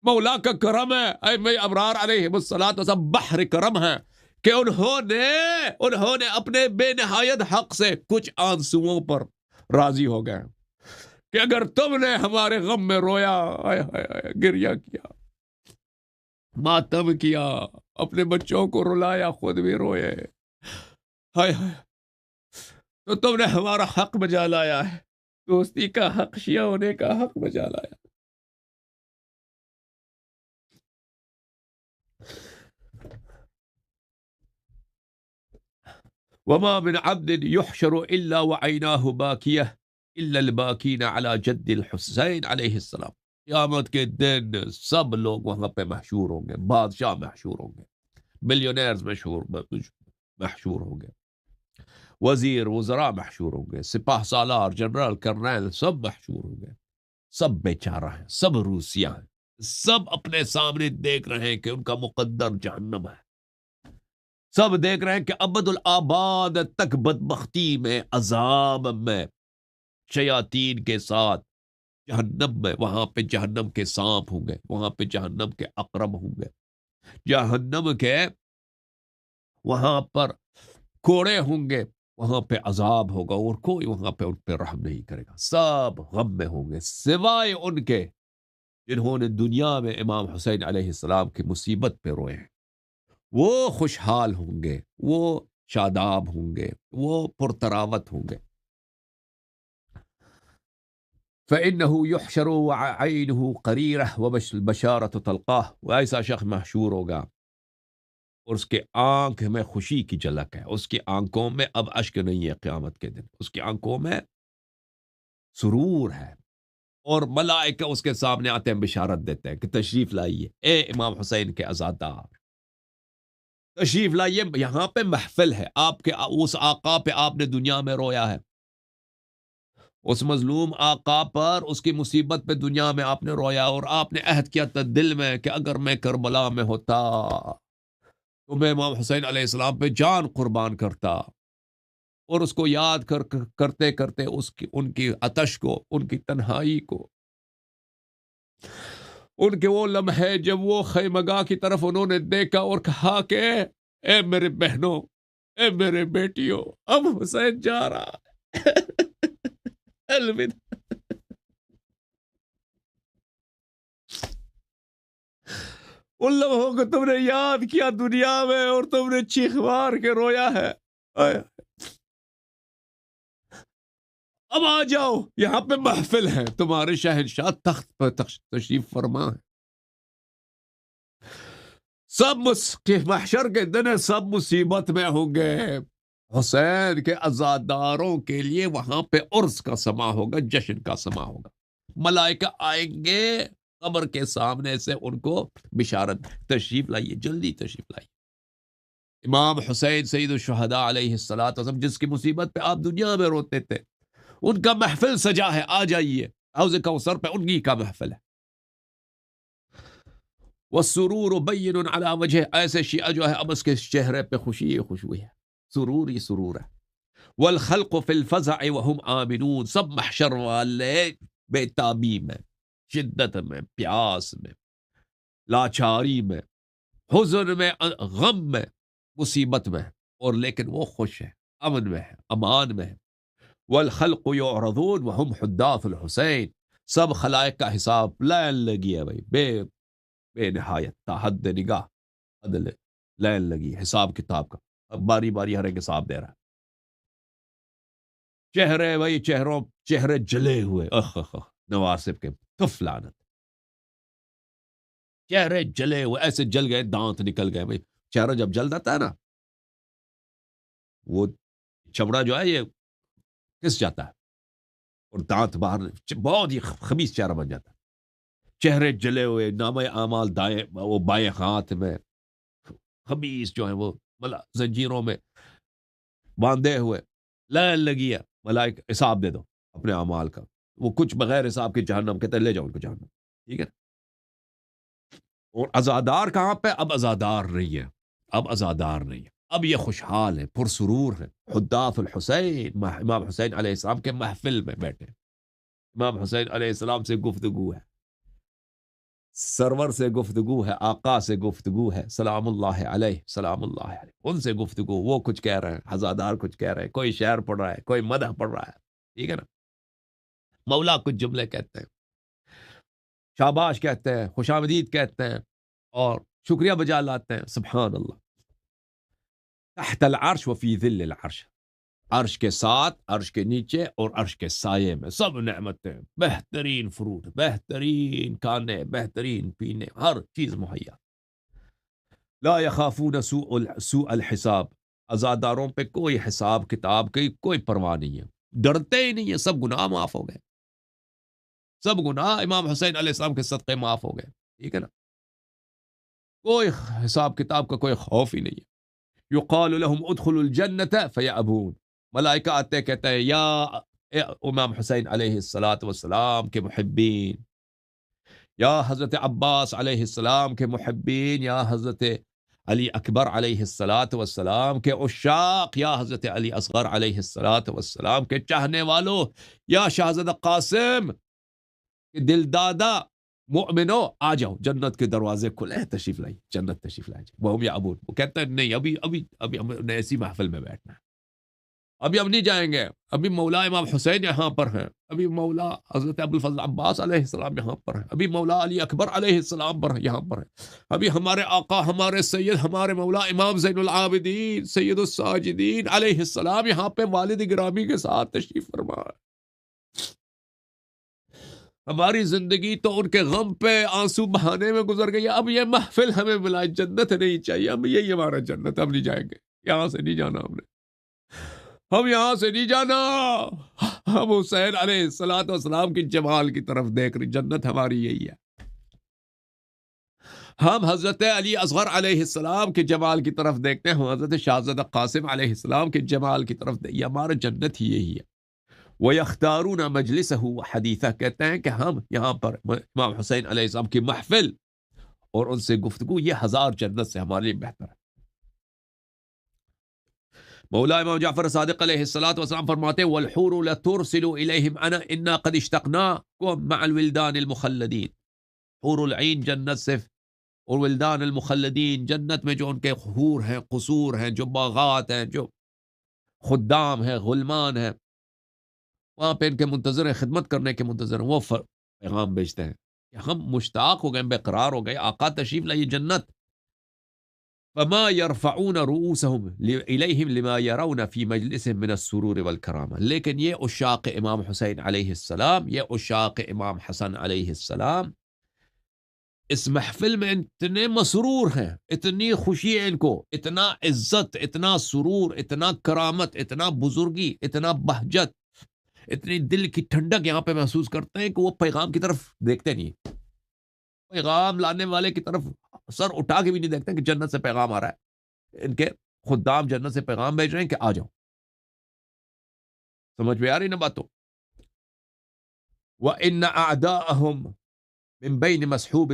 مولا کا کرم ہے، ائمہ ابرار علیہ السلام بحر کرم ہے کہ انہوں نے اپنے بے نہایت حق سے کچھ آنسوؤں پر راضی ہو گئے کہ اگر تم نے ہمارے غم میں رویا، آئے آئے گریہ کیا، ماتم کیا، اپنے بچوں کو رلایا، خود بھی روئے، ہائے ہائے، تو تم نے ہمارا حق بجا لایا ہے، دوستی کا حق، شیعہ ہونے کا حق بجا لایا. وما من عبد يحشر الا وعيناه باكيه الا الباكين على جد الحسین علیہ السلام. قیامت کے دن سب لوگ وہاں پہ محشور ہوں گے، بادشاہ محشور ہوں گے، ملینئرز محشور ہوں گے، وزیر وزراء محشور ہوں گے، سپاہ سالار جنرل کرنیل سب محشور ہوں گے. سب بیچارہ ہیں، سب روسیہ ہیں، سب اپنے سامنے دیکھ رہے ہیں کہ ان کا مقدر جہنم ہے. سب دیکھ رہے ہیں کہ ابد الآباد تک بدبختی میں، عذاب میں، شیاطین کے ساتھ جہنم میں، وہاں پہ جہنم کے سانپ ہوں گے، وہاں پہ جہنم کے عقرب ہوں گے، جہنم کے وہاں پر کوڑے ہوں گے، وہاں پہ عذاب ہوگا، اور کوئی وہاں پہ ان پہ رحم نہیں کرے گا، سب غم میں ہوں گے سوائے ان کے جنہوں نے دنیا میں امام حسین علیہ السلام کی مصیبت پہ روئے ہیں۔ وہ خوشحال ہوں گے، وہ شاداب ہوں گے، وہ پرتراوت ہوں گے۔ فَإِنَّهُ يُحْشَرُ وَعَيْنُهُ قَرِيرَةٌ وَبَشَارَةُ تَلْقَاهُ، وہ ایسا شخص محشور ہوگا اور اس کے آنکھ میں خوشی کی جھلک ہے، اس کی آنکھوں میں اب اشک نہیں ہے قیامت کے دن، اس کی آنکھوں میں سرور ہے، اور ملائکہ اس کے سامنے آتے ہیں، بشارت دیتے ہیں کہ تشریف لائیے اے امام حسین کے عزادار، تشریف لائیے، یہاں پہ محفل ہے، آپ کے اس آقا پہ آپ نے دنیا میں رویا ہے، اس مظلوم آقا پر، اس کی مصیبت پہ دنیا میں آپ نے رویا، اور آپ نے عہد کیا تھا دل میں کہ اگر میں کربلا میں ہوتا تو میں امام حسین علیہ السلام پہ جان قربان کرتا، اور اس کو یاد کرتے کرتے ان کی آتش کو، ان کی تنہائی کو، ان کے وہ لمحے جب وہ خیمگاہ کی طرف انہوں نے دیکھا اور کہا کہ اے میرے بہنوں، اے میرے بیٹیوں، اب حسین جا رہا ہے الوداع۔ ان لمحوں کو تم نے یاد کیا دنیا میں، اور تم نے چیخ مار کے رویا ہے، اب آ جاؤ، یہاں پہ محفل ہے، تمہارے شہنشاہ تخت پر تشریف فرما ہے، سب محشر کے دن ہے، سب مصیبت میں ہوں گے، حسین کے عزاداروں کے لیے وہاں پہ عرس کا سما ہوگا، جشن کا سما ہوگا، ملائکہ آئیں گے قبر کے سامنے سے ان کو بشارت، تشریف لائیے، جلدی تشریف لائیے، امام حسین سید الشہداء علیہ الصلوۃ والسلام، جس کی مصیبت پہ آپ دنیا میں روتے تھے، ان کا محفل سجا ہے، آ جائیے، حوض کوثر پہ انہی کا محفل ہے۔ والسرور بین علی وجہ، ایسے شیعہ جو ہے اب اس کے چہرے پہ خوشی ہی خوشبو ہے، سرور ہی سرور ہے۔ والخلق فی الفزع وهم آمنون، سب محشر والے بے تابی میں، شدت میں، پیاس میں، لاچاری میں، حزن میں، غم میں، مصیبت میں، اور لیکن وہ خوش ہے، امن میں ہے، امان میں ہے۔ والخلق یعرضون وهم حداث الحسین، سب خلائق کا حساب لائن لگی ہے بھائی، بے نہایت، تا حد نگاہ، عدل لائن لگی ہے حساب کتاب کا، اب باری باری ہر ایک حساب دے رہا ہے، چہرے بھائی، چہرے جلے ہوئے، نواسب کے تف لعنت، چہرے جلے ہوئے، ایسے جل گئے دانت نکل گئے بھائی، چہرہ جب جل جاتا ہے نا، وہ چمڑا جو ہے یہ کس جاتا ہے، اور دانت باہر، بہت ہی خبیث چہرہ بن جاتا ہے، چہرے جلے ہوئے، نامہ اعمال دائیں وہ بائیں ہاتھ میں، خبیث جو ہے وہ زنجیروں میں باندھے ہوئے، لائن لگی ہے، ملائک حساب دے دو اپنے اعمال کا، وہ کچھ بغیر حساب کے جہنم کہتے ہیں، لے جاؤ ان کو جہنم، ٹھیک ہے نا؟ اور عزادار کہاں پہ؟ اب عزادار نہیں ہے، اب عزادار نہیں ہے، اب یہ خوشحال ہے، پرسرور ہے، حداث الحسین، امام حسین علیہ السلام کے محفل میں بیٹھے، امام حسین علیہ السلام سے گفتگو ہے، سرور سے گفتگو ہے، آقا سے گفتگو ہے، سلام اللہ علیہ، سلام اللہ علیہ، ان سے گفتگو، وہ کچھ کہہ رہے ہیں، عزادار کچھ کہہ رہے ہیں، کوئی شعر پڑھ رہا ہے، کوئی مدح پڑھ رہا ہے، ٹھیک ہے نا؟ مولا کچھ جملے کہتے ہیں، شاباش کہتے ہیں، خوش آمدید کہتے ہیں، اور شکریہ بجا لاتے ہیں، سبحان اللہ، تحت العرش وفی ظل العرش، عرش کے ساتھ، عرش کے نیچے، اور عرش کے سائے میں، سب نعمتیں، بہترین فروٹ، بہترین کھانے، بہترین پینے، ہر چیز مہیا، لا یخافون سوء الحساب، عزاداروں پہ کوئی حساب کتاب کی کوئی پرواہ نہیں ہے، ڈرتے ہی نہیں ہے، سب گناہ معاف ہو گئے، سب گناہ امام حسین علیہ السلام کے صدقے معاف ہو گئے، ٹھیک ہے نا؟ کوئی حساب کتاب کا کوئی خوف ہی نہیں ہے، یقال لهم ادخلوا الجنة فیأبون، ملائکہ آتے کہتے ہیں یا امام حسین علیہ السلام کے محبین، یا حضرت عباس علیہ السلام کے محبین، یا حضرت علی اکبر علیہ الصلاۃ والسلام کے عشاق، یا حضرت علی اصغر علیہ الصلاۃ والسلام کے چاہنے والوں، یا شہزادہ قاسم کے دل دادا مؤمنو، آ جاؤ، جنت کے دروازے کھلے ہیں، تشریف لائیے، جنت تشریف لائیے۔ وہ یا ابو، وہ کہتے ہیں نہیں، ابھی ہم نے ایسی محفل میں بیٹھنا ہے، ابھی ہم نہیں جائیں گے، ابھی مولا امام حسین یہاں پر ہیں، ابھی مولا حضرت ابوالفضل عباس علیہ السلام یہاں پر ہیں، ابھی مولا علی اکبر علیہ السلام پر یہاں پر ہیں، ابھی ہمارے آقا، ہمارے سید، ہمارے مولا امام زین العابدین سید الساجدین علیہ السلام یہاں پہ والد گرامی کے ساتھ تشریف فرما ہے۔ ہماری زندگی تو ان کے غم پہ آنسو بہانے میں گزر گئی، اب یہ محفل ہمیں ملائے، جنت نہیں چاہیے، اب یہی ہمارا جنت، ہم نہیں جائیں گے، یہاں سے نہیں جانا ہم نے، ہم یہاں سے نہیں جانا، ہم حسین علیہ الصلوۃ والسلام کی جمال کی طرف دیکھ رہے، جنت ہماری یہی ہے، ہم حضرت علی اصغر علیہ السلام کے جمال کی طرف دیکھتے ہیں، ہم حضرت شہزادہ قاسم علیہ السلام کے جمال کی طرف دیکھتے ہیں، ہمارا جنت ہی یہی ہے۔ وَيَخْتَارُونَ مَجْلِسَهُ وَحَدِيثَهُ، کہتے ہیں کہ ہم یہاں پر امام حسین علیہ السلام کی محفل اور ان سے گفتگو، یہ ہزار جنت سے ہمارے لیے بہتر ہے۔ مولا امام جعفر صادق علیہ الصلوۃ والسلام فرماتے ہیں وَالْحُورُ لَتُرْسِلُ إِلَيْهِمْ أَنَا إِنَّا قَدْ اشْتَقْنَاكُمْ مَعَ الْوِلْدَانِ الْمُخَلَّدِينَ، حور العین جنت سے، اور ولدان المخلدین جنت میں جو ان کے حور ہیں، قصور ہیں، جو باغات ہیں، جو خدام ہیں، غلمان ہیں، وہاں پہ ان کے منتظر ہیں، خدمت کرنے کے منتظر ہیں، وہ پیغام بھیجتے ہیں کہ ہم مشتاق ہو گئے، بے قرار ہو گئے، آقا تشریف لائیے جنت۔ فما يرفعون رؤوسهم الیہم لما يرون فی مجلسهم من السرور والکرامہ، لیکن یہ عشاق امام حسین علیہ السلام، یہ عشاق امام حسن علیہ السلام اس محفل میں اتنے مسرور ہیں، اتنی خوشی ہے ان کو، اتنا عزت، اتنا سرور، اتنا کرامت، اتنا بزرگی، اتنا بہجت، اتنی دل کی ٹھنڈک یہاں پہ محسوس کرتے ہیں کہ وہ پیغام کی طرف دیکھتے نہیں، پیغام لانے والے کی طرف سر اٹھا کے بھی نہیں دیکھتے کہ جنت سے پیغام آ رہا ہے، ان کے خدام جنت سے پیغام بھیج رہے ہیں کہ آ جاؤ۔ سمجھ میں آ رہی نا بات؟ تو وَإِنَّ أَعْدَاءَهُمْ من بین مسحوب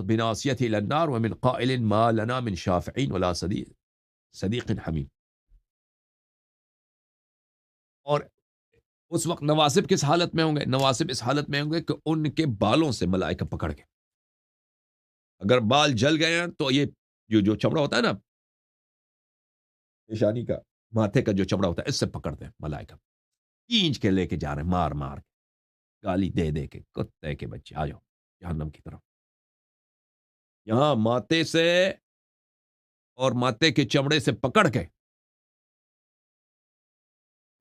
بناصیت الى النار ومن قائل ما لنا من شافعین ولا صدیق حمیم، اور اس وقت نواسب کس حالت میں ہوں گے؟ نواسب اس حالت میں ہوں گے کہ ان کے بالوں سے ملائکہ پکڑ کے، اگر بال جل گئے ہیں تو یہ جو چمڑا ہوتا ہے نا پیشانی کا، ماتھے کا جو چمڑا ہوتا ہے، اس سے پکڑتے ہیں ملائکہ، کھینچ کے لے کے جا رہے ہیں، مار مار کے، گالی دے دے کے، کتے کے بچے آ جاؤ جہنم کی طرف، یہاں ماتھے سے اور ماتھے کے چمڑے سے پکڑ کے،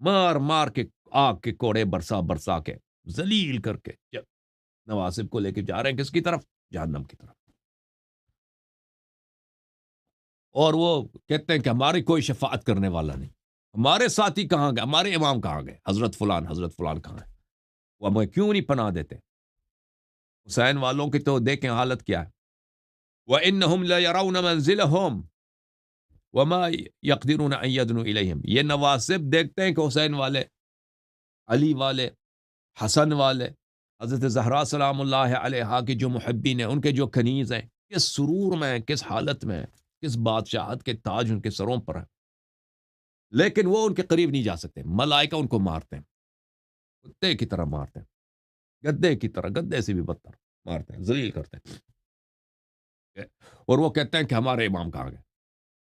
مار مار کے، آگ کے کوڑے برسا برسا کے، ذلیل کر کے نواسب کو لے کے جا رہے ہیں کس کی طرف؟ جہنم کی طرف۔ اور وہ کہتے ہیں کہ ہماری کوئی شفاعت کرنے والا نہیں، ہمارے ساتھی کہاں گئے، ہمارے امام کہاں گئے، حضرت فلان کہاں ہے، وہ ہمیں کیوں نہیں پناہ دیتے؟ حسین والوں کی تو دیکھیں حالت کیا ہے، وَإِنَّهُمْ لَيَرَوْنَ مَنزِلَهُمْ وَمَا يَقْدِرُونَ أَن يَدْنُوا إِلَيْهِمْ، یہ نواسب دیکھتے ہیں کہ حسین والے، علی والے، حسن والے، حضرت زہرا سلام اللہ علیہا کے جو محبین ہیں، ان کے جو کنیز ہیں، کس سرور میں، کس حالت میں، کس بادشاہت کے تاج ان کے سروں پر ہیں، لیکن وہ ان کے قریب نہیں جا سکتے، ملائکہ ان کو مارتے ہیں، کتے کی طرح مارتے ہیں، گدے کی طرح، گدے سے بھی بدتر مارتے ہیں، ذلیل کرتے ہیں، اور وہ کہتے ہیں کہ ہمارے امام کہاں گئے،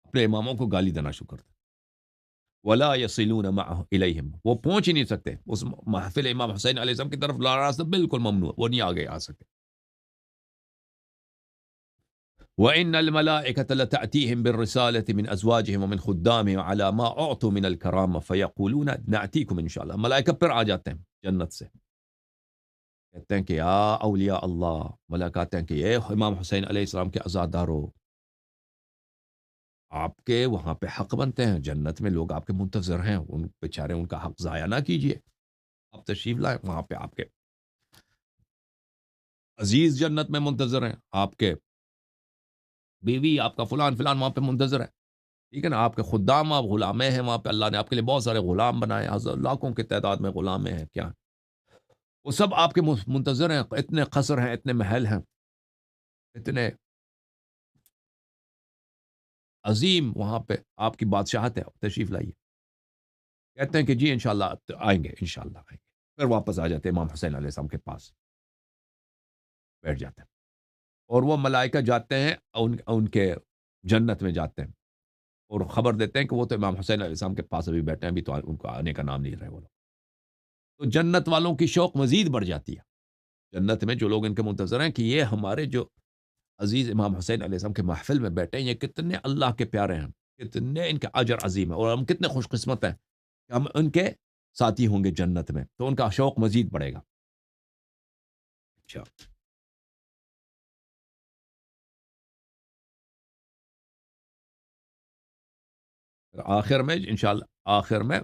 اپنے اماموں کو گالی دینا شروع کرتے ہیں، ولا يصلون معه الیہم، وہ پہنچ ہی نہیں سکتے اس محفل امام حسین علیہ السلام کی طرف، راستہ بالکل ممنوع، وہ نہیں آگے آ سکتے۔ وَإِنَّ الْمَلَائِكَةَ لَتَأْتِيهِمْ بِالرِّسَالَةِ مِنْ أَزْوَاجِهِمْ وَمِنْ خُدَّامِهِمْ عَلَى مَا أُعْطُوا مِنَ الْكَرَامَةِ فَيَقُولُونَ نَأْتِيكُمْ إِنْ شَاء اللَّهُ، ملائکہ پھر آ جاتے ہیں جنت سے، کہتے ہیں کہ یا اولیاء اللہ، ملائکہ آتے ہیں کہ اے امام حسین علیہ السلام کے عزادارو، آپ کے وہاں پہ حق بنتے ہیں، جنت میں لوگ آپ کے منتظر ہیں، ان بیچارے ان کا حق ضائع نہ کیجیے، آپ تشریف لائیں، وہاں پہ آپ کے عزیز جنت میں منتظر ہیں، آپ کے بیوی، آپ کا فلان فلان وہاں پہ منتظر ہے، ٹھیک ہے نا، آپ کے خدام، آپ غلامے ہیں وہاں پہ، اللہ نے آپ کے لیے بہت سارے غلام بنائے، لاکھوں کی تعداد میں غلامے ہیں، کیا وہ سب آپ کے منتظر ہیں، اتنے قصر ہیں، اتنے محل ہیں، اتنے عظیم وہاں پہ آپ کی بادشاہت ہے، تشریف لائیے۔ کہتے ہیں کہ جی انشاءاللہ آئیں گے، انشاءاللہ آئیں گے۔ پھر واپس آ جاتے ہیں امام حسین علیہ السلام کے پاس، بیٹھ جاتے ہیں، اور وہ ملائکہ جاتے ہیں ان کے جنت میں جاتے ہیں اور خبر دیتے ہیں کہ وہ تو امام حسین علیہ السلام کے پاس ابھی بیٹھے ہیں، ابھی تو ان کو آنے کا نام نہیں رہے وہ لوگ۔ تو جنت والوں کی شوق مزید بڑھ جاتی ہے، جنت میں جو لوگ ان کے منتظر ہیں کہ یہ ہمارے جو عزیز امام حسین علیہ السلام کے محفل میں بیٹھے ہیں، یہ کتنے اللہ کے پیارے ہیں، کتنے ان کا اجر عظیم ہے، اور ہم کتنے خوش قسمت ہیں کہ ہم ان کے ساتھی ہوں گے جنت میں، تو ان کا شوق مزید بڑھے گا۔ اچھا، آخر میں انشاءاللہ آخر میں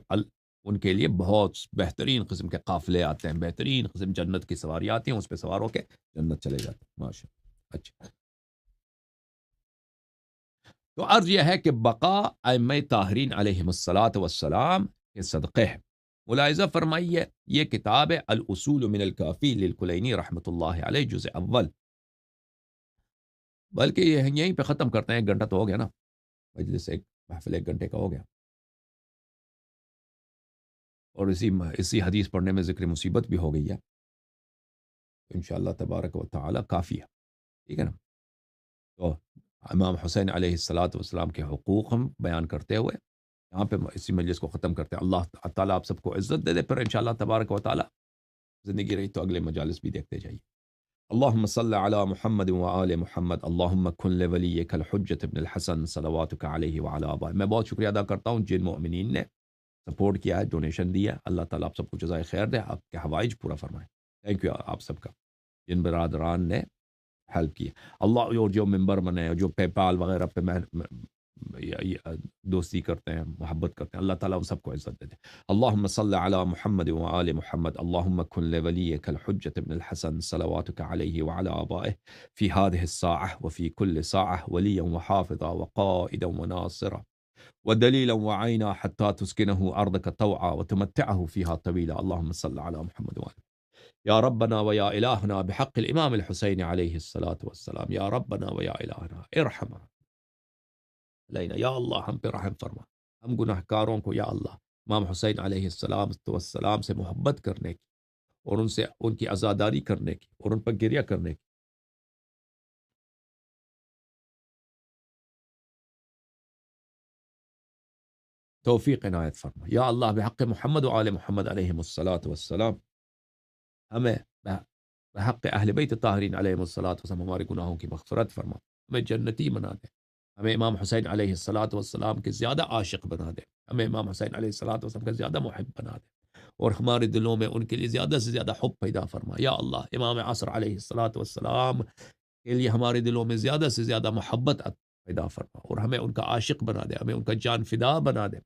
ان کے لیے بہت بہترین قسم کے قافلے آتے ہیں، بہترین قسم جنت کی سواری آتی ہیں، اس پہ سوار ہو کے جنت چلے جاتے ہیں، ماشاء اللہ۔ اچھا، تو عرض یہ ہے کہ بقا ائمہ طاہرین علیہم الصلاۃ والسلام کے صدقے ہے۔ ملاحظہ فرمائیے، یہ کتاب ہے الاصول من الکافی للکلینی رحمۃ اللہ علیہ، جزء اول، بلکہ یہ یہیں پہ ختم کرتے ہیں، 1 گھنٹہ تو ہو گیا نا، مجلس ایک محفل 1 گھنٹے کا ہو گیا، اور اسی حدیث پڑھنے میں ذکر مصیبت بھی ہو گئی ہے، تو انشاءاللہ تبارک و تعالی کافی ہے، ٹھیک ہے نا؟ تو امام حسین علیہ الصلاۃ والسلام کے حقوق ہم بیان کرتے ہوئے یہاں پہ اسی مجلس کو ختم کرتے ہیں۔ اللہ تعالیٰ آپ سب کو عزت دے دے، پھر انشاءاللہ تبارک و تعالی زندگی رہی تو اگلے مجالس بھی دیکھتے جائیے۔ اللهم صل على محمد وآل محمد، اللهم كن لوليك الحجة ابن الحسن صلواتك عليه وعلى آبائه۔ میں بہت شکریہ ادا کرتا ہوں جن مؤمنین نے سپورٹ کیا ہے، ڈونیشن دیا، اللہ تعالیٰ آپ سب کو جزائے خیر دے، آپ کے حوائج پورا فرمائے۔ تھینک یو آپ سب کا، جن برادران نے ہیلپ کی، اللہ، اور جو ممبر بنے، جو پے پال وغیرہ پہ دوستی کرتے ہیں، محبت کرتے ہیں، اللہ تعالیٰ ان سب کو عزت دے دے۔ اللہم صل علی محمد وآل محمد، اللہم کن لولیک الحجة ابن الحسن صلواتک علیہ وعلى آبائه فی هذه الساعة وفی كل ساعة ولیا وحافظا وقائدا وناصرا ودلیلا وعینا حتى تسکنه أرضك طوعا وتمتعه فيها طویلا، اللہم صل علی محمد وآل یا ربنا ویا الہنا بحق الامام الحسین علیہ الصلاۃ والسلام، یا ربنا ویا الہنا ارحم علینا، یا اللہ ہم پہ رحم فرما، ہم گناہ کاروں کو یا اللہ امام حسین علیہ السلام سے محبت کرنے کی، اور ان سے ان کی عزاداری کرنے کی، اور ان پر گریہ کرنے کی توفیق عنایت فرما، یا اللہ بحق محمد و آل محمد علیہ الصلاۃ والسلام ہمیں بحق اہل بیت طاہرین علیہ الصلاۃ والسلام ہمارے گناہوں کی مغفرت فرما، ہمیں جنتی بنا دے، ہمیں امام حسین علیہ الصلاۃ والسلام کے زیادہ عاشق بنا دے، ہمیں امام حسین علیہ الصلاۃ والسلام کا زیادہ محب بنا دے، اور ہمارے دلوں میں ان کے لیے زیادہ سے زیادہ حب پیدا فرما، یا اللہ امام عصر علیہ الصلاۃ والسلام کے لیے ہمارے دلوں میں زیادہ سے زیادہ محبت پیدا فرما، اور ہمیں ان کا عاشق بنا دے، ہمیں ان کا جان فدا بنا دے،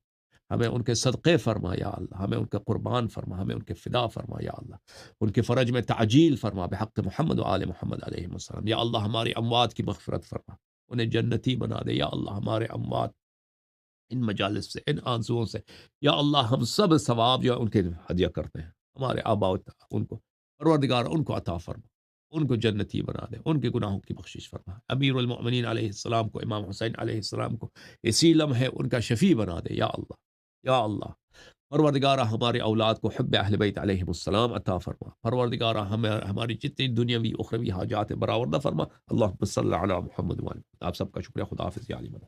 ہمیں ان کے صدقے فرما یا اللہ، ہمیں ان کا قربان فرما، ہمیں ان کے فدا فرما یا اللہ، ان کے فرج میں تعجیل فرما بحق محمد و آل محمد علیہ السلام، یا اللہ ہمارے اموات کی مغفرت فرما، انہیں جنتی بنا دے یا اللہ، ہمارے اموات ان مجالس سے، ان آنسوؤں سے یا اللہ ہم سب ثواب جو ان کے ہدیہ کرتے ہیں، ہمارے آبا ان کو پروردگار ان کو عطا فرما، ان کو جنتی بنا دے، ان کے گناہوں کی بخشش فرما، امیر المؤمنین علیہ السلام کو، امام حسین علیہ السلام کو اسی لمحے ان کا شفیع بنا دے یا اللہ، یا اللہ پروردگارہ ہمارے اولاد کو حب اہل بیت علیہ السلام عطا فرما، پروردگارہ ہمیں ہماری جتنی دنیاوی اخروی حاجات برآوردہ فرما، اللہم صلی علی محمد وآلہ۔ آپ سب کا شکریہ، خدا حافظ، یا علی مدد۔